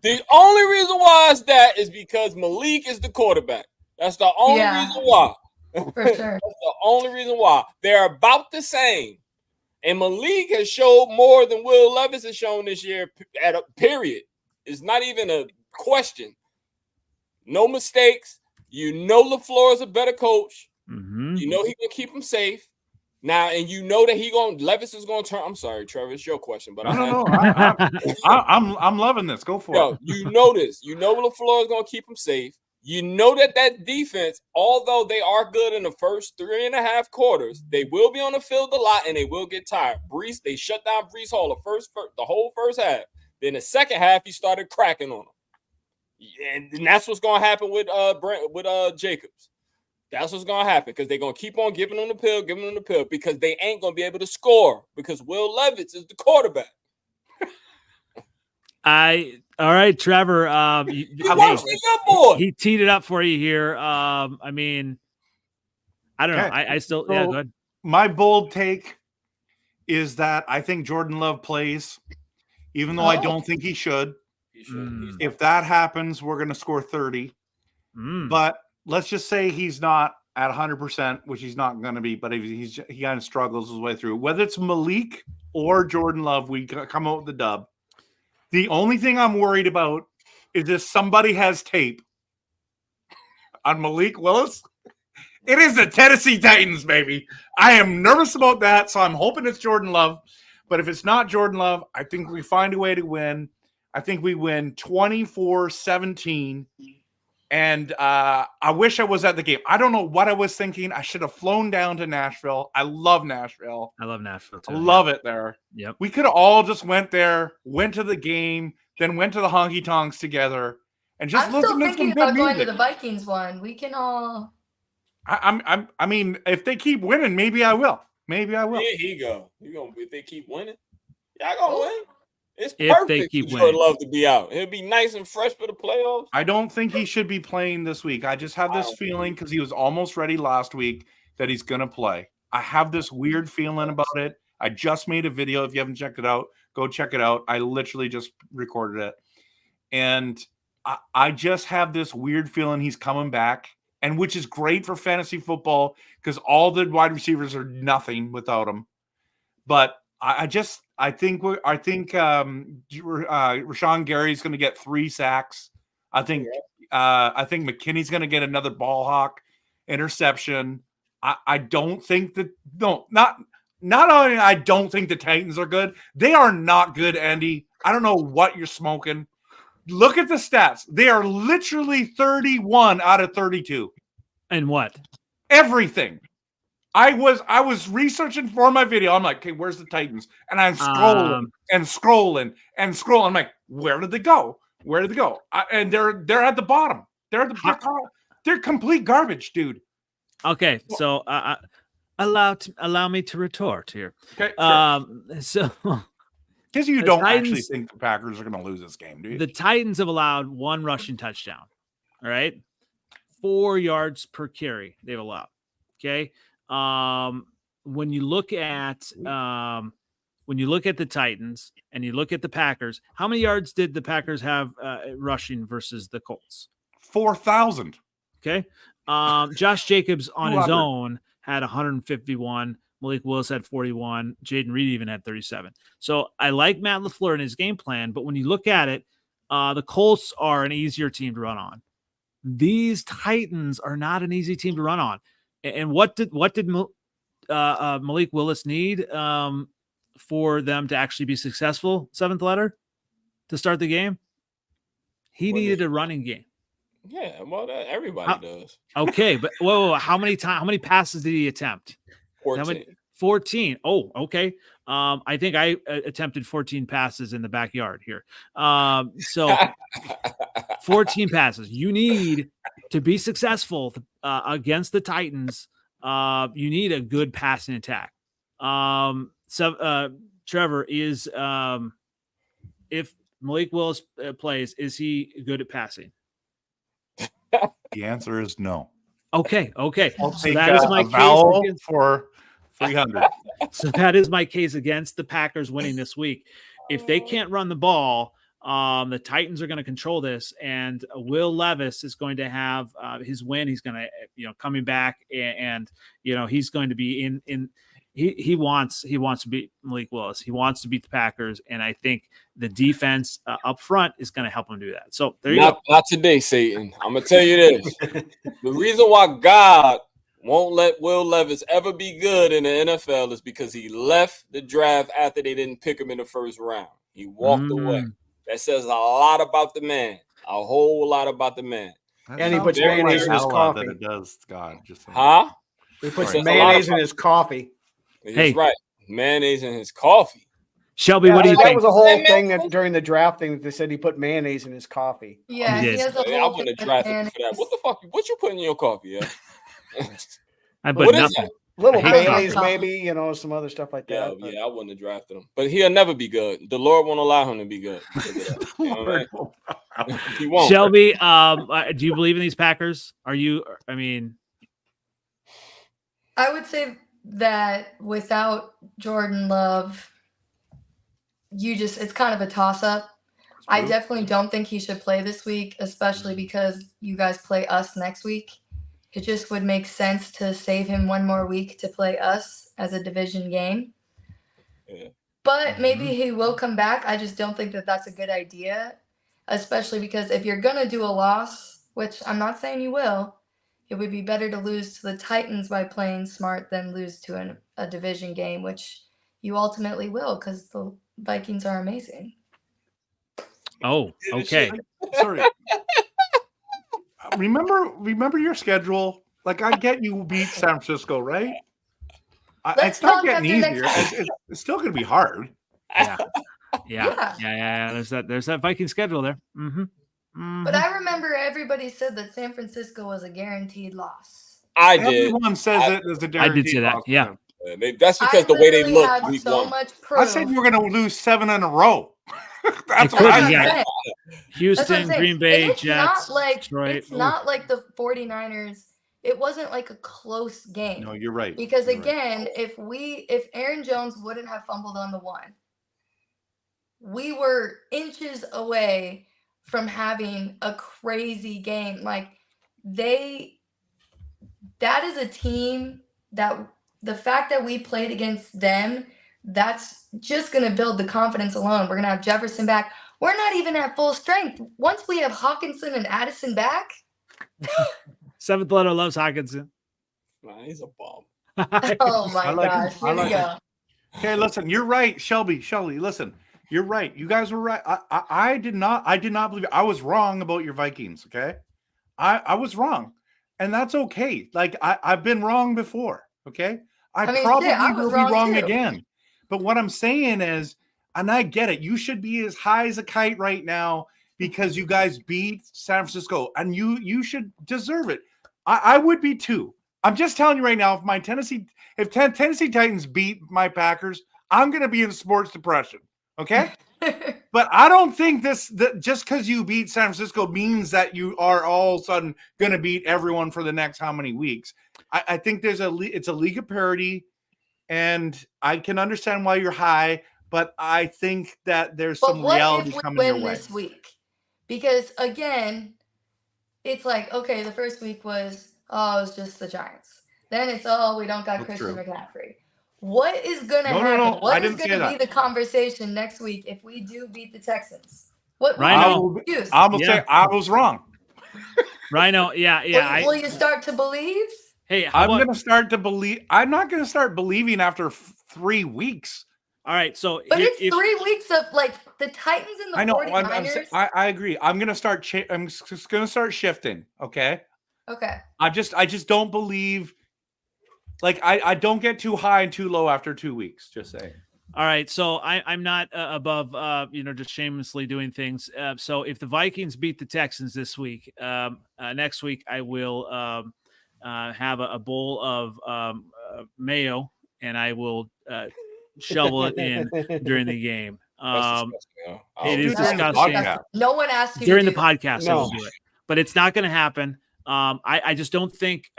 The only reason why it's that is because Malik is the quarterback. That's the only reason why. For sure. That's the only reason why. They're about the same. And Malik has showed more than Will Levis has shown this year at a period. It's not even a question. No mistakes. You know LaFleur is a better coach. Mm-hmm. You know he's going to keep him safe. Now, and you know that Levis is going to turn. I'm sorry, Trevor, it's your question, but I'm loving this. Go for it. You know this. You know LaFleur is going to keep him safe. You know that defense, although they are good in the first 3.5 quarters, they will be on the field a lot and they will get tired. Brees, they shut down Brees Hall the whole first half. Then the second half, he started cracking on them, and that's what's going to happen with Jacobs. That's what's going to happen because they're going to keep on giving them the pill because they ain't going to be able to score because Will Levis is the quarterback. All right, Trevor. He teed it up for you here. I mean, I don't know. I still, go ahead. My bold take is that I think Jordan Love plays, even though I don't think he should. If that happens, we're going to score 30. But let's just say he's not at 100%, which he's not going to be, but he kind of struggles his way through. Whether it's Malik or Jordan Love, we come out with the dub. The only thing I'm worried about is if somebody has tape on Malik Willis. It is the Tennessee Titans, baby. I am nervous about that, so I'm hoping it's Jordan Love. But if it's not Jordan Love, I think we find a way to win. I think we win 24-17. And I wish I was at the game. I don't know what I was thinking. I should have flown down to Nashville. I love Nashville. I love Nashville too. I love it there. Yep. We could have all just went there, went to the game, then went to the honky tonks together, and just I'm still listened to thinking some good about going to music. the Vikings one. We can all. I mean, if they keep winning, maybe I will. Maybe I will. Here he go. If they keep winning, y'all gonna win. It's If perfect. they keep for winning. Jordan Love to be out. It'll be nice and fresh for the playoffs. I don't think he should be playing this week. I just have this feeling because he was almost ready last week that he's going to play. I have this weird feeling about it. I just made a video. If you haven't checked it out, go check it out. I literally just recorded it. And I just have this weird feeling he's coming back, and which is great for fantasy football because all the wide receivers are nothing without him. But I think Rashawn Gary's going to get 3 sacks. I think McKinney's going to get another ball hawk interception. I don't think that not only I don't think the Titans are good. They are not good, Andy. I don't know what you're smoking. Look at the stats. They are literally 31 out of 32. And what? Everything. I was researching for my video. I'm like, okay, where's the Titans? And I'm scrolling and scrolling and scrolling. I'm like, where did they go? Where did they go? And they're at the bottom. They're complete garbage, dude. Okay, so allow me to retort here. Okay, sure. So because you don't actually think the Packers are going to lose this game, do you? The Titans have allowed 1 rushing touchdown. All right, 4 yards per carry they've allowed. Okay. When you look at the Titans and you look at the Packers, how many yards did the Packers have rushing versus the Colts? 4,000. Okay. Josh Jacobs on his own had 151. Malik Willis had 41. Jaden Reed even had 37. So I like Matt LaFleur and his game plan, but when you look at it, the Colts are an easier team to run on. These Titans are not an easy team to run on. And what did Malik Willis need for them to actually be successful? 7th letter to start the game. He needed a running game. Yeah, well, everybody does. Okay, but whoa, how many passes did he attempt? 14. Oh, okay. I think I attempted 14 passes in the backyard here. So 14 passes. You need to be successful against the Titans. You need a good passing attack. Trevor, is if Malik Willis plays, is he good at passing? The answer is no. Okay. I'll So take that is my case for 300. So that is my case against the Packers winning this week. If they can't run the ball, the Titans are going to control this, and Will Levis is going to have his win. He's going to, coming back, and he's going to be in. He wants to beat Malik Willis. He wants to beat the Packers, and I think the defense up front is going to help him do that. So there you go. Not today, Satan. I'm gonna tell you this: the reason why God won't let Will Levis ever be good in the NFL is because he left the draft after they didn't pick him in the first round. He walked away. That says a lot about the man. A whole lot about the man. And he puts mayonnaise in his coffee. It does, God. Huh? He puts mayonnaise in his coffee. He's right. Mayonnaise in his coffee. Shelby, what do you think? That was a whole thing that during the draft thing that they said he put mayonnaise in his coffee. Yeah, he has a I whole wouldn't have drafted him for that. What the fuck? What you putting in your coffee? Yeah. I put nothing. Little Baileys, maybe, some other stuff like that. Yeah, I wouldn't have drafted him. But he'll never be good. The Lord won't allow him to be good. He won't. Shelby, do you believe in these Packers? I would say that without Jordan Love, it's kind of a toss-up. I definitely don't think he should play this week, especially because you guys play us next week. It just would make sense to save him one more week to play us as a division game. Yeah. But maybe he will come back. I just don't think that that's a good idea, especially because if you're going to do a loss, which I'm not saying you will, it would be better to lose to the Titans by playing smart than lose to a division game, which you ultimately will because the Vikings are amazing. Oh, okay. Sorry. remember your schedule. Like, I get you beat San Francisco, right? Let's It's not talk getting after easier. next week. It's still going to be hard. Yeah. There's that Viking schedule there. But I remember everybody said that San Francisco was a guaranteed loss. I did. Everyone says it as a guarantee. I did say that. loss. Yeah. That's because the way they literally look. have Week so one. much proof. I said you were going to lose 7 in a row. That's It what could I be, said. yeah. That's what I'm Houston, saying. Green Bay, And it's Jets, not like Detroit. it's not like the 49ers. It wasn't like a close game. No, you're right. Because You're right. again, if Aaron Jones wouldn't have fumbled on the one, we were inches away from having a crazy game. Like that is a team that the fact that we played against them, that's just going to build the confidence alone. We're going to have Jefferson back. We're not even at full strength. Once we have Hawkinson and Addison back. Seventh letter loves Hawkinson. Nah, he's a bum. Oh my gosh. Here we go. Okay, listen, you're right, Shelby. Listen, you're right. You guys were right. I did not believe it. I was wrong about your Vikings. Okay, I was wrong, and that's okay. Like I've been wrong before. Okay, I probably will be wrong again. But what I'm saying is, and I get it, you should be as high as a kite right now because you guys beat San Francisco, and you should deserve it. I would be too. I'm just telling you right now, if Tennessee Titans beat my Packers, I'm going to be in sports depression. Okay. But I don't think that just because you beat San Francisco means that you are all of a sudden going to beat everyone for the next how many weeks. I think it's a league of parity, and I can understand why you're high, but I think that there's some reality coming your way. What if we win this week? Because again, it's like, okay, the first week was, it was just the Giants. Then it's, we don't got Christian McCaffrey. What is going to happen? No, What is going to be the conversation next week if we do beat the Texans? I'm going to say I was wrong. Rhino, yeah. Will you start to believe? Hey, I'm going to start to believe. I'm not going to start believing after 3 weeks. All right, so it's 3 weeks of like the Titans and the 49ers. I agree. I'm going to start. I'm just going to start shifting. Okay. Okay. I just don't believe. Like I don't get too high and too low after 2 weeks. Just saying. All right, so I'm not above just shamelessly doing things. So if the Vikings beat the Texans this week, next week I will have a bowl of mayo, and I will shovel it in during the game. It is disgusting. No one asked you during the podcast. No. I will do it, but it's not going to happen. I just don't think.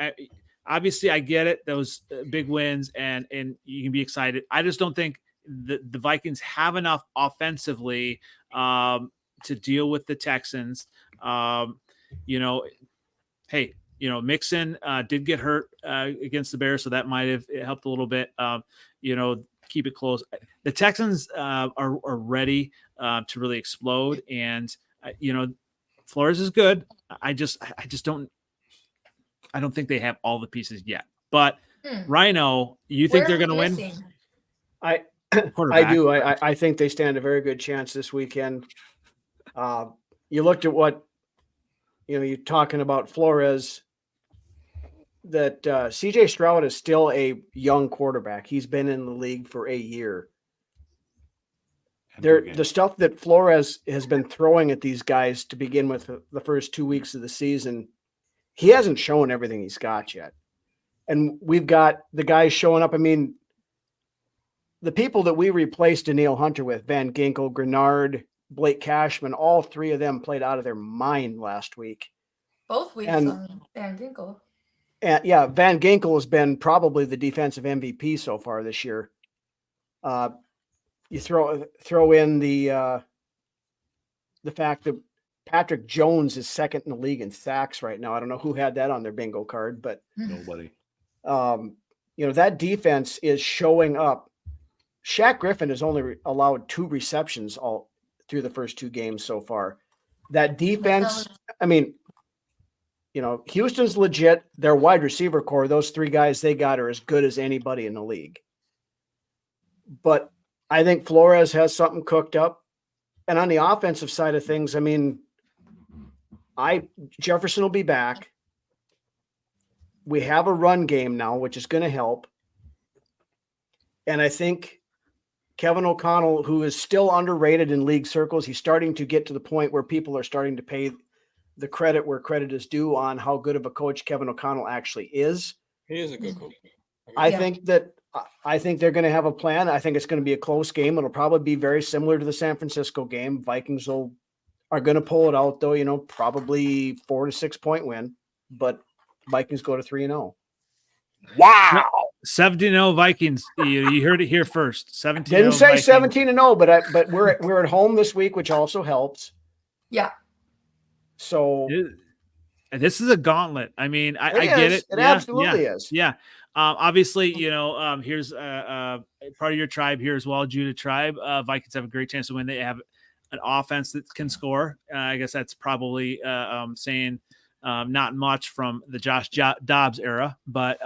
Obviously, I get it; those big wins, and you can be excited. I just don't think the Vikings have enough offensively to deal with the Texans. Mixon did get hurt against the Bears, so that might have helped a little bit. Keep it close. The Texans are ready to really explode, and Flores is good. I don't think they have all the pieces yet. But Rhino, you think they're going to win? I do. I think they stand a very good chance this weekend. You looked at what you're talking about Flores. That CJ Stroud is still a young quarterback. He's been in the league for a year. The stuff that Flores has been throwing at these guys to begin with the first 2 weeks of the season, he hasn't shown everything he's got yet. And we've got the guys showing up. I mean, the people that we replaced Danielle Hunter with, Van Ginkel, Grenard, Blake Cashman, all three of them played out of their mind last week. Both weeks on Van Ginkel. And yeah, Van Ginkel has been probably the defensive MVP so far this year. You throw in the fact that Patrick Jones is second in the league in sacks right now. I don't know who had that on their bingo card, but nobody. That defense is showing up. Shaq Griffin has only allowed 2 receptions all through the first 2 games so far. That defense, I mean, Houston's legit. Their wide receiver core, those 3 guys they got are as good as anybody in the league. But I think Flores has something cooked up. And on the offensive side of things, I mean, Jefferson will be back. We have a run game now, which is going to help. And I think Kevin O'Connell, who is still underrated in league circles, he's starting to get to the point where people are starting to pay the credit where credit is due on how good of a coach Kevin O'Connell actually is. He is a good coach. I think they're going to have a plan. I think it's going to be a close game. It'll probably be very similar to the San Francisco game. Vikings are going to pull it out, though, probably 4 to 6 point win, but Vikings go to 3-0. Wow. 17-0 Vikings. You heard it here first. 17. Didn't say 17-0, but we're at home this week, which also helps. Yeah. So this is a gauntlet. I mean, I get it. It absolutely is. Yeah. Obviously, here's part of your tribe here as well, Judah tribe. Vikings have a great chance to win. They have an offense that can score. I guess that's probably saying not much from the Josh Dobbs era, but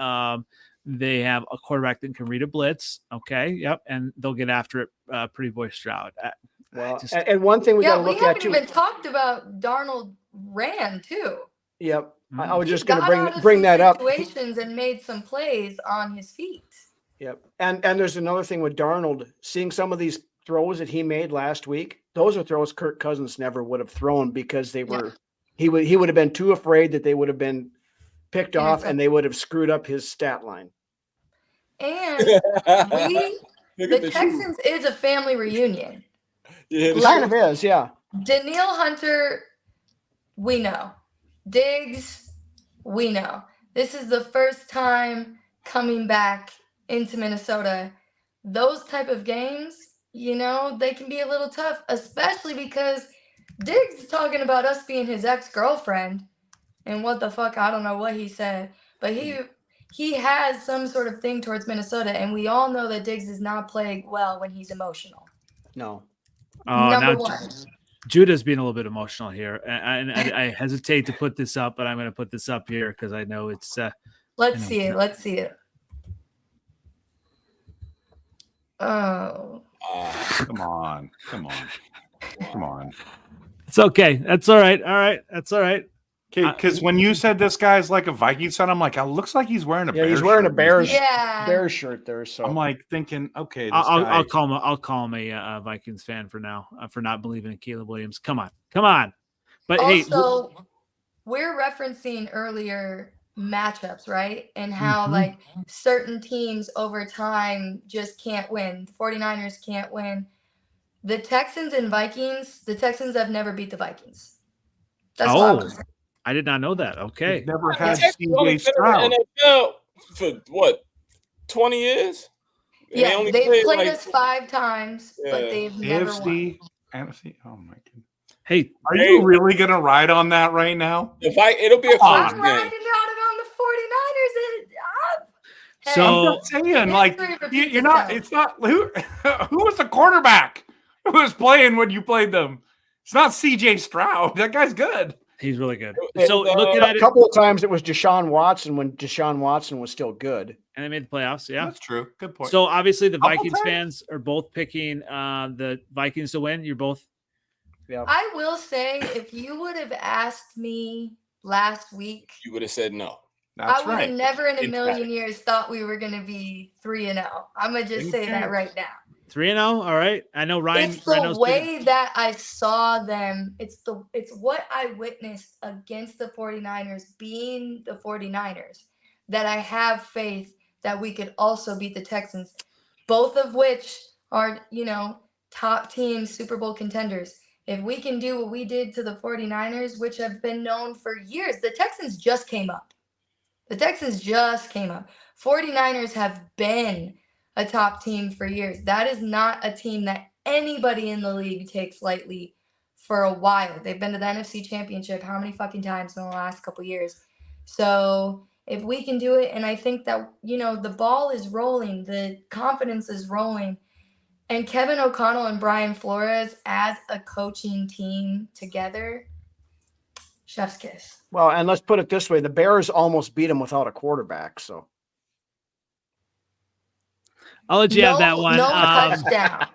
they have a quarterback that can read a blitz. Okay. Yep. And they'll get after it. Pretty boy Stroud. And one thing we got to look at too. We haven't even talked about Darnold ran too. Yep. I was just going to bring that up. Situations and made some plays on his feet. Yep. And there's another thing with Darnold, seeing some of these throws that he made last week. Those are throws Kirk Cousins never would have thrown because they were, he would have been too afraid that they would have been picked off and they would have screwed up his stat line. And the Texans is a family reunion. Yeah, kind of is. Yeah. Danielle Hunter, we know. Diggs, we know. This is the first time coming back into Minnesota. Those type of games, they can be a little tough, especially because Diggs is talking about us being his ex-girlfriend. And what the fuck, I don't know what he said. But he has some sort of thing towards Minnesota, and we all know that Diggs does not play well when he's emotional. No. Number one. Judah's being a little bit emotional here, and I hesitate to put this up, but I'm going to put this up here because I know it's. Let's see it. Oh. Come on. It's okay. That's all right. That's all right. Okay, because when you said this guy's like a Vikings fan, I'm like, it looks like he's wearing a Bears he's wearing shirt. a Bears shirt there. So I'm like thinking, okay, I'll call him a Vikings fan for now for not believing in Caleb Williams. Come on. But also, we're referencing earlier matchups, right? And how like certain teams over time just can't win. 49ers can't win. The Texans and Vikings, the Texans have never beat the Vikings. That's what I was saying. I did not know that. Okay. He's never had CJ Stroud. NFL for what, 20 years? Yeah, they've played us 5 times, but they've never won. NFC. Oh my god. Hey, are you really gonna ride on that right now? It'll be a close game. I'm riding on the 49ers. So I'm just saying, like, you're not. It's not who was the quarterback who was playing when you played them. It's not CJ Stroud. That guy's good. He's really good. So looking at a couple of times, it was Deshaun Watson when Deshaun Watson was still good, and they made the playoffs. Yeah, that's true. Good point. So obviously, the Vikings fans are both picking the Vikings to win. You're both. Yeah. I will say, if you would have asked me last week, you would have said no. I would have never in a million years thought we were going to be 3-0. I'm gonna just say that right now. 3-0. All right. I know Ryan. It's the way that I saw them. It's what I witnessed against the 49ers being the 49ers that I have faith that we could also beat the Texans, both of which are, top team Super Bowl contenders. If we can do what we did to the 49ers, which have been known for years, the Texans just came up. 49ers have been a top team for years. That is not a team that anybody in the league takes lightly for a while. They've been to the NFC Championship how many fucking times in the last couple years? So if we can do it, and I think that, the ball is rolling, the confidence is rolling, and Kevin O'Connell and Brian Flores as a coaching team together, chef's kiss. Well, and let's put it this way. The Bears almost beat them without a quarterback, so. I'll let you have that one. No touchdown.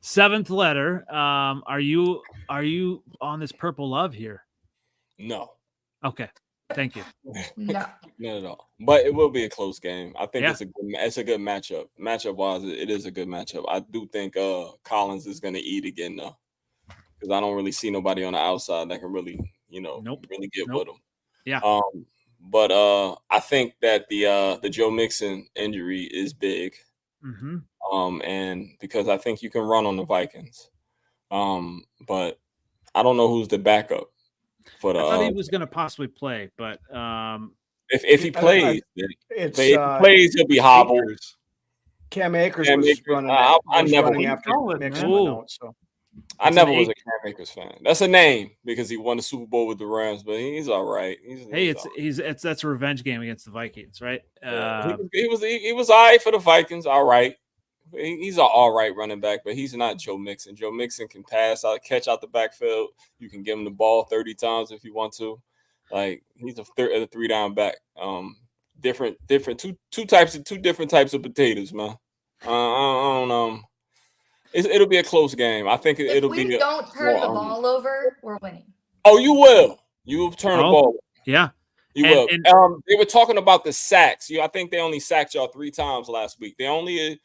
7th letter. Are you on this purple love here? No. Okay. Thank you. No. Not at all. But it will be a close game. I think Yeah. it's a good matchup. Matchup wise, it is a good matchup. I do think Collins is going to eat again though, because I don't really see nobody on the outside that can really, Nope. really get Nope. with him. Yeah. But I think that the Joe Mixon injury is big. Mm-hmm. And because I think you can run on the Vikings. But I don't know who's the backup for the. I thought he was going to possibly play, but if he plays, It's if he plays, he'll be hobbled. Cam Akers Cam was Akers, running. I never running would after call it, Mixon man. went out. So I It's never an was a Cam Akers fan. That's a name because he won the Super Bowl with the Rams, but he's all right. that's a revenge game against the Vikings, right? He was all right for the Vikings, all right. He's an all right running back, but he's not Joe Mixon. Joe Mixon can pass out, catch out the backfield. You can give him the ball 30 times if you want to. Like he's a 3-down back. Different two different types of potatoes, man. I don't know. It'll be a close game. I think it'll be. If we don't turn the ball over, we're winning. Oh, you will. You will turn the ball over. Yeah. You will. They were talking about the sacks. I think they only sacked y'all 3 times last week. They only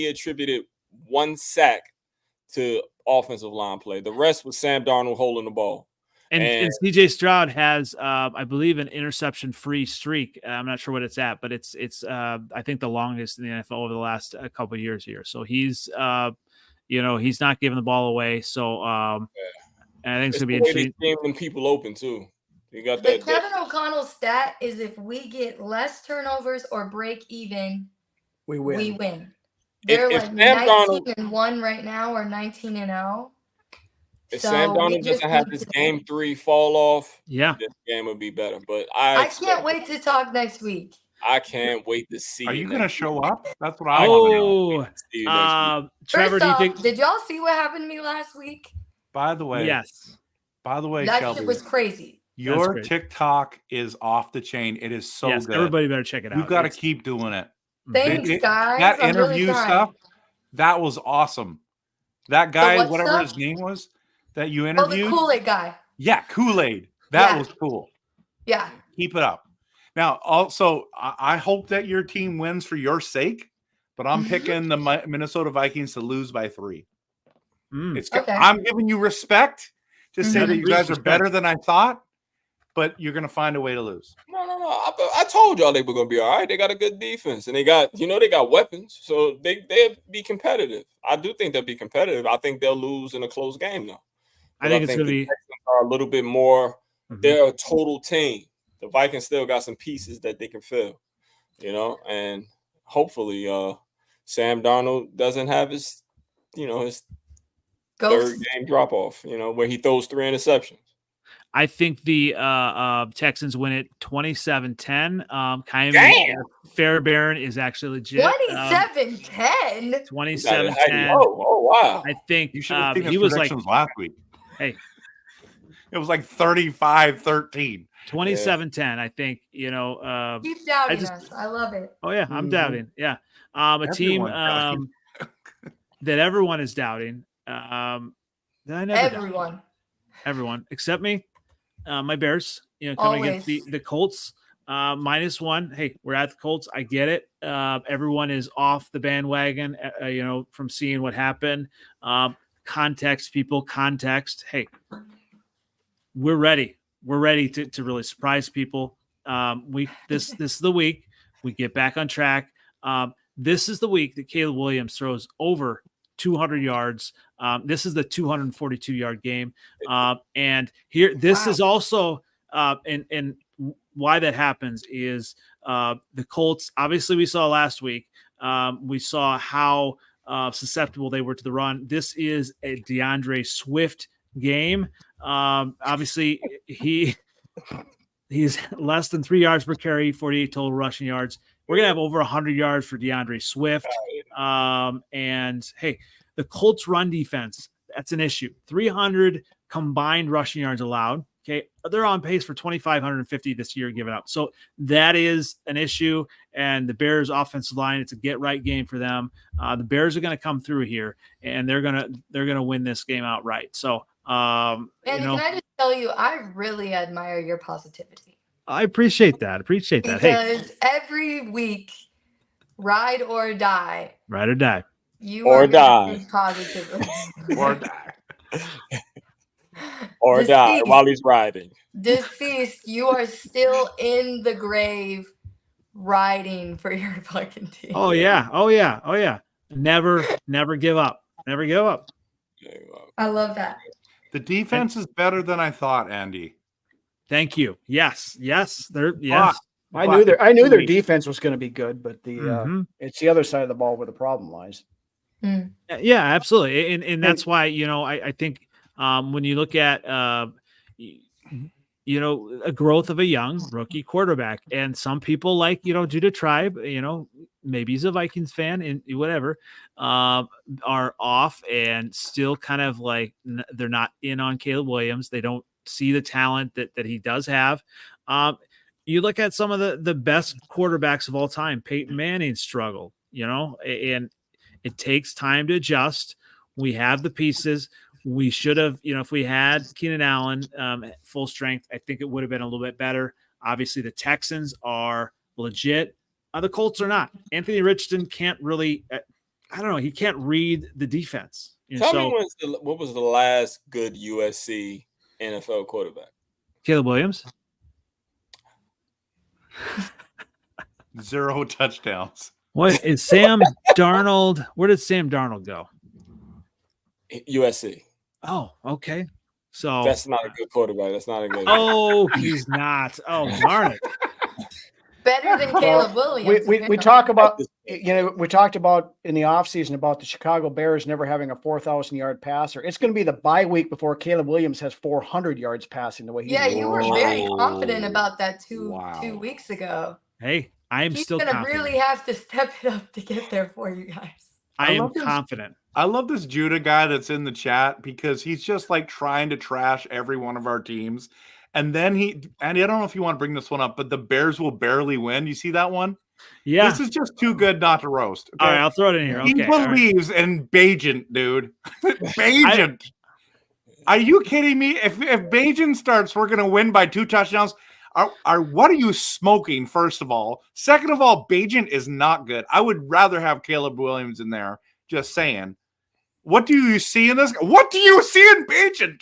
attributed 1 sack to offensive line play. The rest was Sam Darnold holding the ball. And CJ Stroud has, I believe, an interception-free streak. I'm not sure what it's at, but it's I think the longest in the NFL over the last couple of years here. So he's, he's not giving the ball away. So I think it's gonna be interesting. Leaving people open too. You got that. Kevin O'Connell's stat is if we get less turnovers or break even, we win. They're like 19-1 right now, or 19-0. If Sam Darnold doesn't have his game 3 fall off, this game would be better. But I can't wait to talk next week. I can't wait to see. Are you going to show up? That's what I want to know. Trevor, First off, did y'all see what happened to me last week? By the way, yes. By the way, that Shelby, shit was crazy. Your TikTok is off the chain. It is so good. Everybody better check it out. You got to keep doing it. Thanks, guys. That interview stuff, that was awesome. That guy, whatever his name was, that you interviewed. Oh, the Kool-Aid guy. Yeah, Kool-Aid. That was cool. Yeah. Keep it up. Now, also, I hope that your team wins for your sake, but I'm picking the Minnesota Vikings to lose by 3. I'm giving you respect to say that you guys are better than I thought, but you're going to find a way to lose. No. I told y'all they were going to be all right. They got a good defense, and they got weapons, so they'll be competitive. I do think they'll be competitive. I think they'll lose in a close game, though. I think it's going to be a little bit more. They're a total team. The Vikings still got some pieces that they can fill, and hopefully Sam Darnold doesn't have his third game drop off, where he throws 3 interceptions. I think the Texans win it 27-10. Kind of fair Baron is actually legit. 27-10. 27-10. Oh wow! I think you should have seen he was like last week. Hey, it was like 35-13. 27-10. I think keep doubting us. I love it. Oh yeah, I'm doubting. Yeah, a team that everyone is doubting. That I never everyone except me. My Bears, coming against the Colts, -1. Hey, we're at the Colts. I get it. Everyone is off the bandwagon, from seeing what happened. Context. Hey, we're ready. We're ready to really surprise people. This is the week we get back on track. This is the week that Caleb Williams throws over 200 yards. This is the 242-yard game. And here, this is also, and why that happens is the Colts, obviously we saw last week, we saw how susceptible they were to the run. This is a DeAndre Swift game. Obviously he's less than 3 yards per carry, 48 total rushing yards. We're going to have over 100 yards for DeAndre Swift. And hey, the Colts run defense, that's an issue. 300 combined rushing yards allowed. Okay. They're on pace for 2,550 this year given up. So that is an issue. And the Bears offensive line, it's a get right game for them. The Bears are going to come through here and they're going to win this game outright. So And can I just tell you, I really admire your positivity. I appreciate that. Because every week, ride or die. Ride or die. You or die. Positively. Or die. Or Deceased, die while he's riding. Deceased, you are still in the grave riding for your fucking team. Oh yeah. Never give up. Never give up. I love that. The defense is better than I thought, Andy. Thank you. Yes. Yes. I knew their defense was going to be good, but it's the other side of the ball where the problem lies. Yeah, absolutely. And that's why, I think when you look at a growth of a young rookie quarterback, and some people like, Judah Tribe, maybe he's a Vikings fan and whatever, are off and still kind of like they're not in on Caleb Williams. They don't see the talent that he does have. You look at some of the best quarterbacks of all time. Peyton Manning struggled, and it takes time to adjust. We have the pieces. We should have, if we had Keenan Allen full strength, I think it would have been a little bit better. Obviously, the Texans are legit. The Colts are not. Anthony Richardson can't really, I don't know, he can't read the defense. Tell me what was the last good USC NFL quarterback? Caleb Williams. 0 touchdowns. What is Sam Darnold? Where did Sam Darnold go? USC. Oh, okay. So that's not a good quarterback. That's not a good. Oh, he's not. Oh, darn it. Better than Caleb Williams. We talk about, we talked about in the offseason about the Chicago Bears never having a 4,000-yard passer. It's going to be the bye week before Caleb Williams has 400 yards passing the way he's you were very confident about that two weeks ago. Hey, I am still confident. He's going to really have to step it up to get there for you guys. I am confident. I love this Judah guy that's in the chat because he's just like trying to trash every one of our teams. And then Andy, I don't know if you want to bring this one up, but the Bears will barely win. You see that one? Yeah. This is just too good not to roast. Okay? All right, I'll throw it in here. He believes in Bajent, dude. Bajent. Are you kidding me? If Bajent starts, we're going to win by 2 touchdowns. What are you smoking, first of all? Second of all, Bajent is not good. I would rather have Caleb Williams in there. Just saying. What do you see in this? What do you see in Bajent?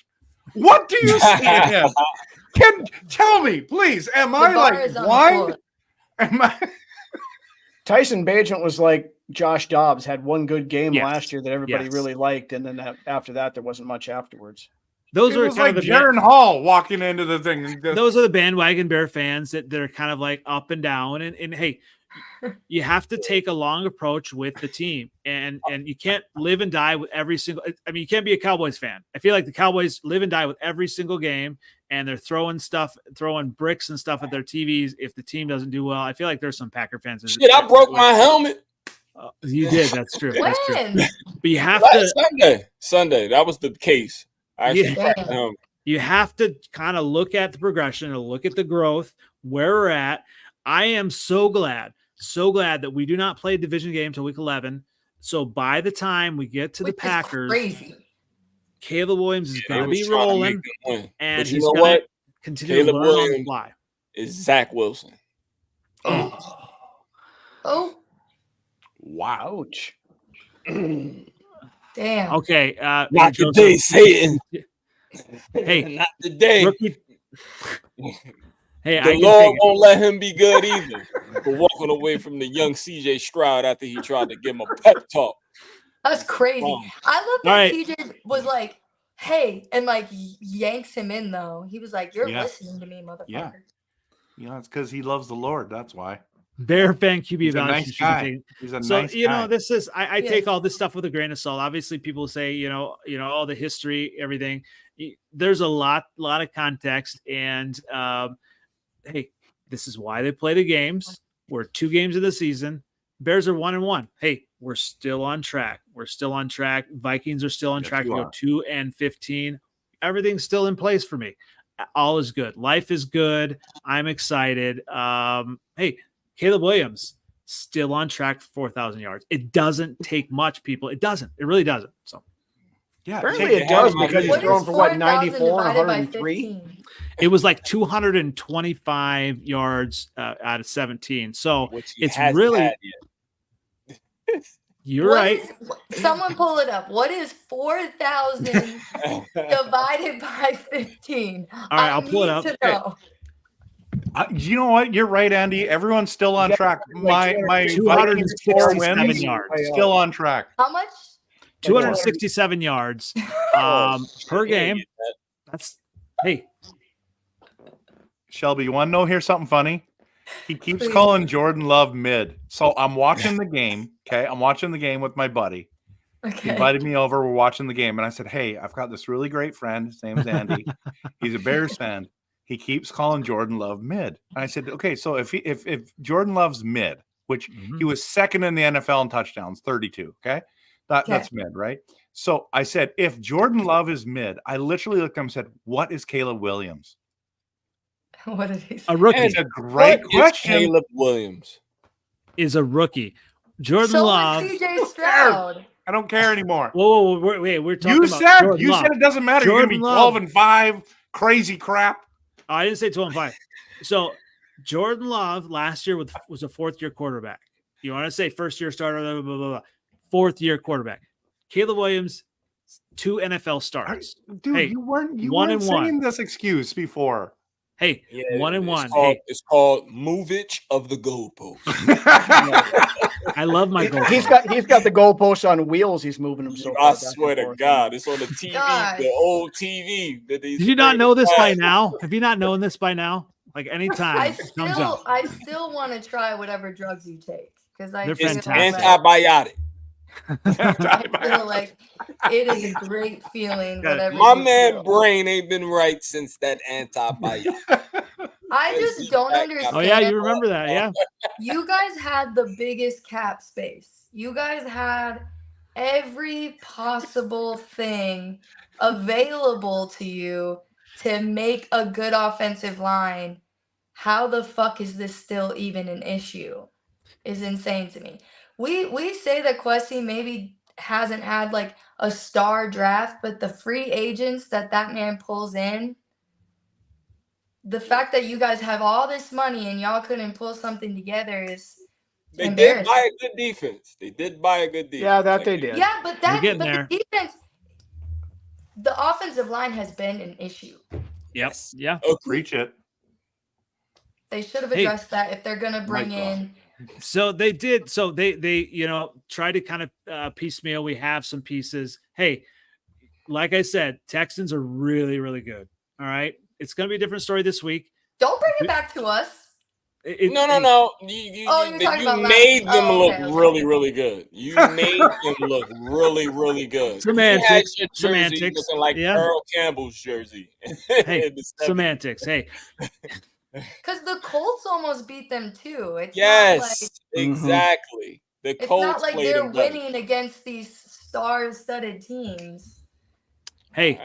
What do you see in him? Tell me, please. Am I like blind? Tyson Bajent was like Josh Dobbs, had one good game last year that everybody really liked, and then after that, there wasn't much afterwards. Those are kind like Jaron Hall walking into the thing. Those are the bandwagon Bear fans that are kind of like up and down. And hey, you have to take a long approach with the team, and you can't live and die with every single. I mean, you can't be a Cowboys fan. I feel like the Cowboys live and die with every single game, and they're throwing bricks and stuff at their TVs if the team doesn't do well. I feel like there's some Packer fans. Shit, I broke my helmet. You did. That's true. That's true. But you have Sunday. That was the case. You have to kind of look at the progression and look at the growth where we're at. I am so glad that we do not play a division game till week 11. So by the time we get to the Packers, Caleb Williams is going to be rolling, and he's going to continue to learn on the fly. Is Zach Wilson? Oh, wow! Ouch. Damn. Okay. Not today, Satan. Hey, not today. Hey, the Lord won't let him be good either for walking away from the young CJ Stroud after he tried to give him a pep talk. That's crazy. I love that CJ was like, hey, and like yanks him in though. He was like, you're listening to me, motherfucker. Yeah, it's because he loves the Lord. That's why. Bear fan QB evaluation. Nice guy. He's a nice guy. This is I take all this stuff with a grain of salt. Obviously, people say, all the history, everything. There's a lot of context, and hey, this is why they play the games. We're 2 games of the season. Bears are 1-1. Hey, we're still on track. Vikings are still on track to go 2-15. Everything's still in place for me. All is good. Life is good. I'm excited. Hey, Caleb Williams still on track for 4,000 yards. It doesn't take much, people. It doesn't. It really doesn't. So Yeah, Apparently it does because he's What thrown is for what 4,000 94 and divided by 103. 15? It was like 225 yards out of 17. So Which he it's hasn't really. had yet. You're What right. Someone pull it up. What is 4,000 divided by 15? All right, I'll pull it up. To know. You know what? You're right, Andy. Everyone's still on track. My 267 yards. Still on track. How much? 267 yards per game. That's Shelby, you want to know here's something funny? He keeps calling Jordan Love mid. So I'm watching the game. Okay. I'm watching the game with my buddy. Okay. He invited me over. We're watching the game. And I said, hey, I've got this really great friend. His name's Andy. He's a Bears fan. He keeps calling Jordan Love mid. And I said, okay, so if Jordan Love's mid, which he was second in the NFL in touchdowns, 32. Okay. That's mid, right? So I said, if Jordan Love is mid, I literally looked at him and said, what is Caleb Williams? What did he say? a rookie. It's a great question. Caleb Williams Is a rookie. Jordan So Love. was CJ Stroud. I don't care anymore. Whoa, wait, we're talking You about said Jordan Love. it doesn't matter. You're Jordan gonna be 12-5, crazy crap. I didn't say 12-5. So Jordan Love last year was a fourth-year quarterback. You want to say first-year starter, blah, blah, blah, blah. Fourth-year quarterback. Caleb Williams, 2 NFL starts. Dude, Hey, you weren't and saying one. this excuse before. Hey, 1-1. It's called movage of the goalpost. I love my goal. He's got the goalposts on wheels. He's moving them so far I back and swear to forth. God, it's on the TV, Gosh. the old TV. Did you not know this by now? Have you not known this by now? Like anytime I it comes up. still want to try whatever drugs you take because They're feel fantastic. Antibiotic. I feel like it is a great feeling. Whatever My you man feel. brain ain't been right since that antibiotic. I just don't understand. Oh yeah, you remember that? Yeah. You guys had the biggest cap space. You guys had every possible thing available to you to make a good offensive line. How the fuck is this still even an issue? Is insane to me. We say that Kwesi maybe hasn't had like a star draft, but the free agents that man pulls in, the fact that you guys have all this money and y'all couldn't pull something together is They did buy a good defense. Yeah, that they did. Yeah, but there. the defense, the offensive line has been an issue. Yep. Yeah. Okay. Preach it. They should have addressed that if they're gonna bring God. in. So they did. So they try to kind of piecemeal. We have some pieces. Hey, like I said, Texans are really, really good. All right. It's going to be a different story this week. Don't bring it back to us. No. You made them look really, really good. You made them look really, really good. Semantics. You had your jersey Semantics. looking like Earl Campbell's jersey. Hey, semantics. Hey. Because the Colts almost beat them too. It's yes, not like, exactly. The it's Colts not like played they're them better. winning against these star-studded teams. Hey.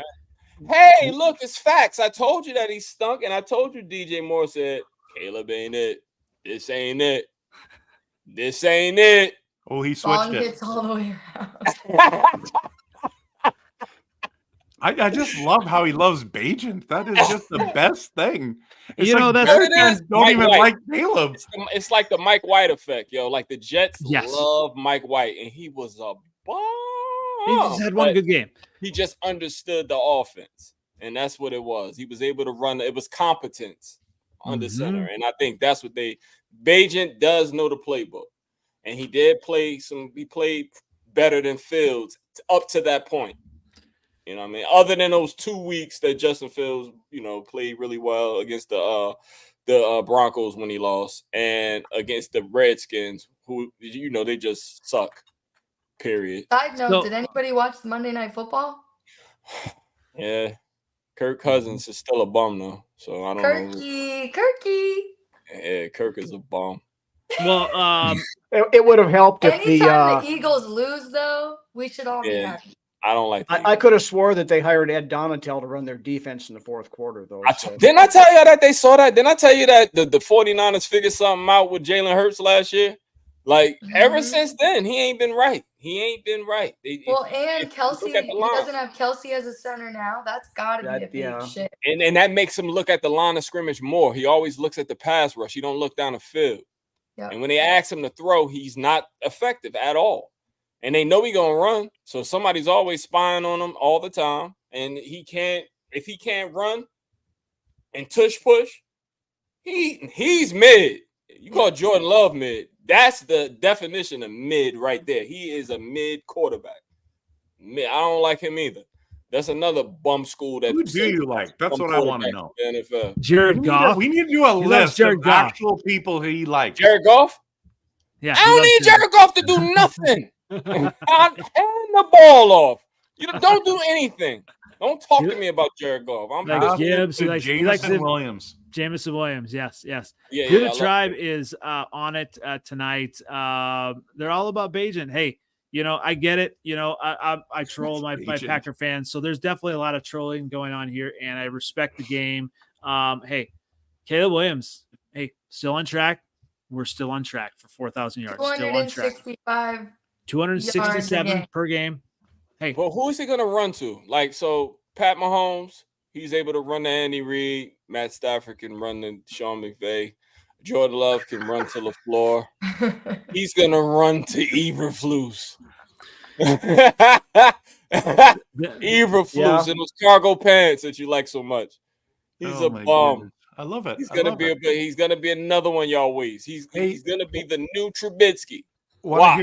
Hey, look, it's facts. I told you that he stunk, and I told you DJ Moore said, Caleb ain't it. This ain't it. This ain't it. Oh, he switched Bong it. gets all the way around. I just love how he loves Bajent. That is just the best thing. It's You know, that's Bears what it fans is. don't Mike even White. like Caleb. It's like the Mike White effect, yo. Like the Jets Yes. love Mike White, and he was a bomb. He just had one good game. He just understood the offense, and that's what it was. He was able to run. It was competence under center, and I think that's what Bajent does know the playbook, and he did play some. He played better than Fields up to that point. You know what I mean? Other than those 2 weeks that Justin Fields, played really well against the Broncos when he lost, and against the Redskins, who they just suck. Period. Side note: did anybody watch Monday Night Football? Yeah, Kirk Cousins is still a bum though, so I don't know. Kirky. Yeah, Kirk is a bum. Well, It would have helped if Anytime the Eagles lose, though, we should all be happy. I don't like that. I could have swore that they hired Ed Donatel to run their defense in the fourth quarter, though. Didn't I tell you that they saw that? Didn't I tell you that the 49ers figured something out with Jalen Hurts last year? Like, ever since then, he ain't been right. He ain't been right. Well, and if you Kelsey, look at the he line, doesn't have Kelsey as a center now. That's got to be a That- big yeah. shit. and that makes him look at the line of scrimmage more. He always looks at the pass rush. He don't look down the field. Yep. And when they ask him to throw, he's not effective at all. And they know he gonna run, so somebody's always spying on him all the time. And if he can't run and tush push, he's mid. You call Jordan Love mid. That's the definition of mid right there. He is a mid quarterback. Mid. I don't like him either. That's another bum school that. Who do you like? That's what I want to know. NFL. Jared Goff. We need to do a list of actual people he likes. Jared Goff? Yeah, I don't need Jared Goff to do nothing. Hand the ball off. You don't do anything. Don't talk to me about Jared Goff. I'm like Gibbs. He likes Jameson Williams. Jameson Williams. Yes. Yeah, Good Tribe is on it tonight. They're all about Bajan. Hey, I get it. I troll my Packer fans, so there's definitely a lot of trolling going on here, and I respect the game. Hey, Caleb Williams. Hey, still on track. We're still on track for 4,000 yards. Still on track. 267 per game. Hey, well, who is he going to run to? So Pat Mahomes, he's able to run to Andy Reid. Matt Stafford can run to Sean McVay. Jordan Love can run to LaFleur. He's going to run to Eberflus. Eberflus in those cargo pants that you like so much. He's a bum. Goodness. I love it. He's gonna be another one y'all ways. He's gonna be the new Trubisky. Want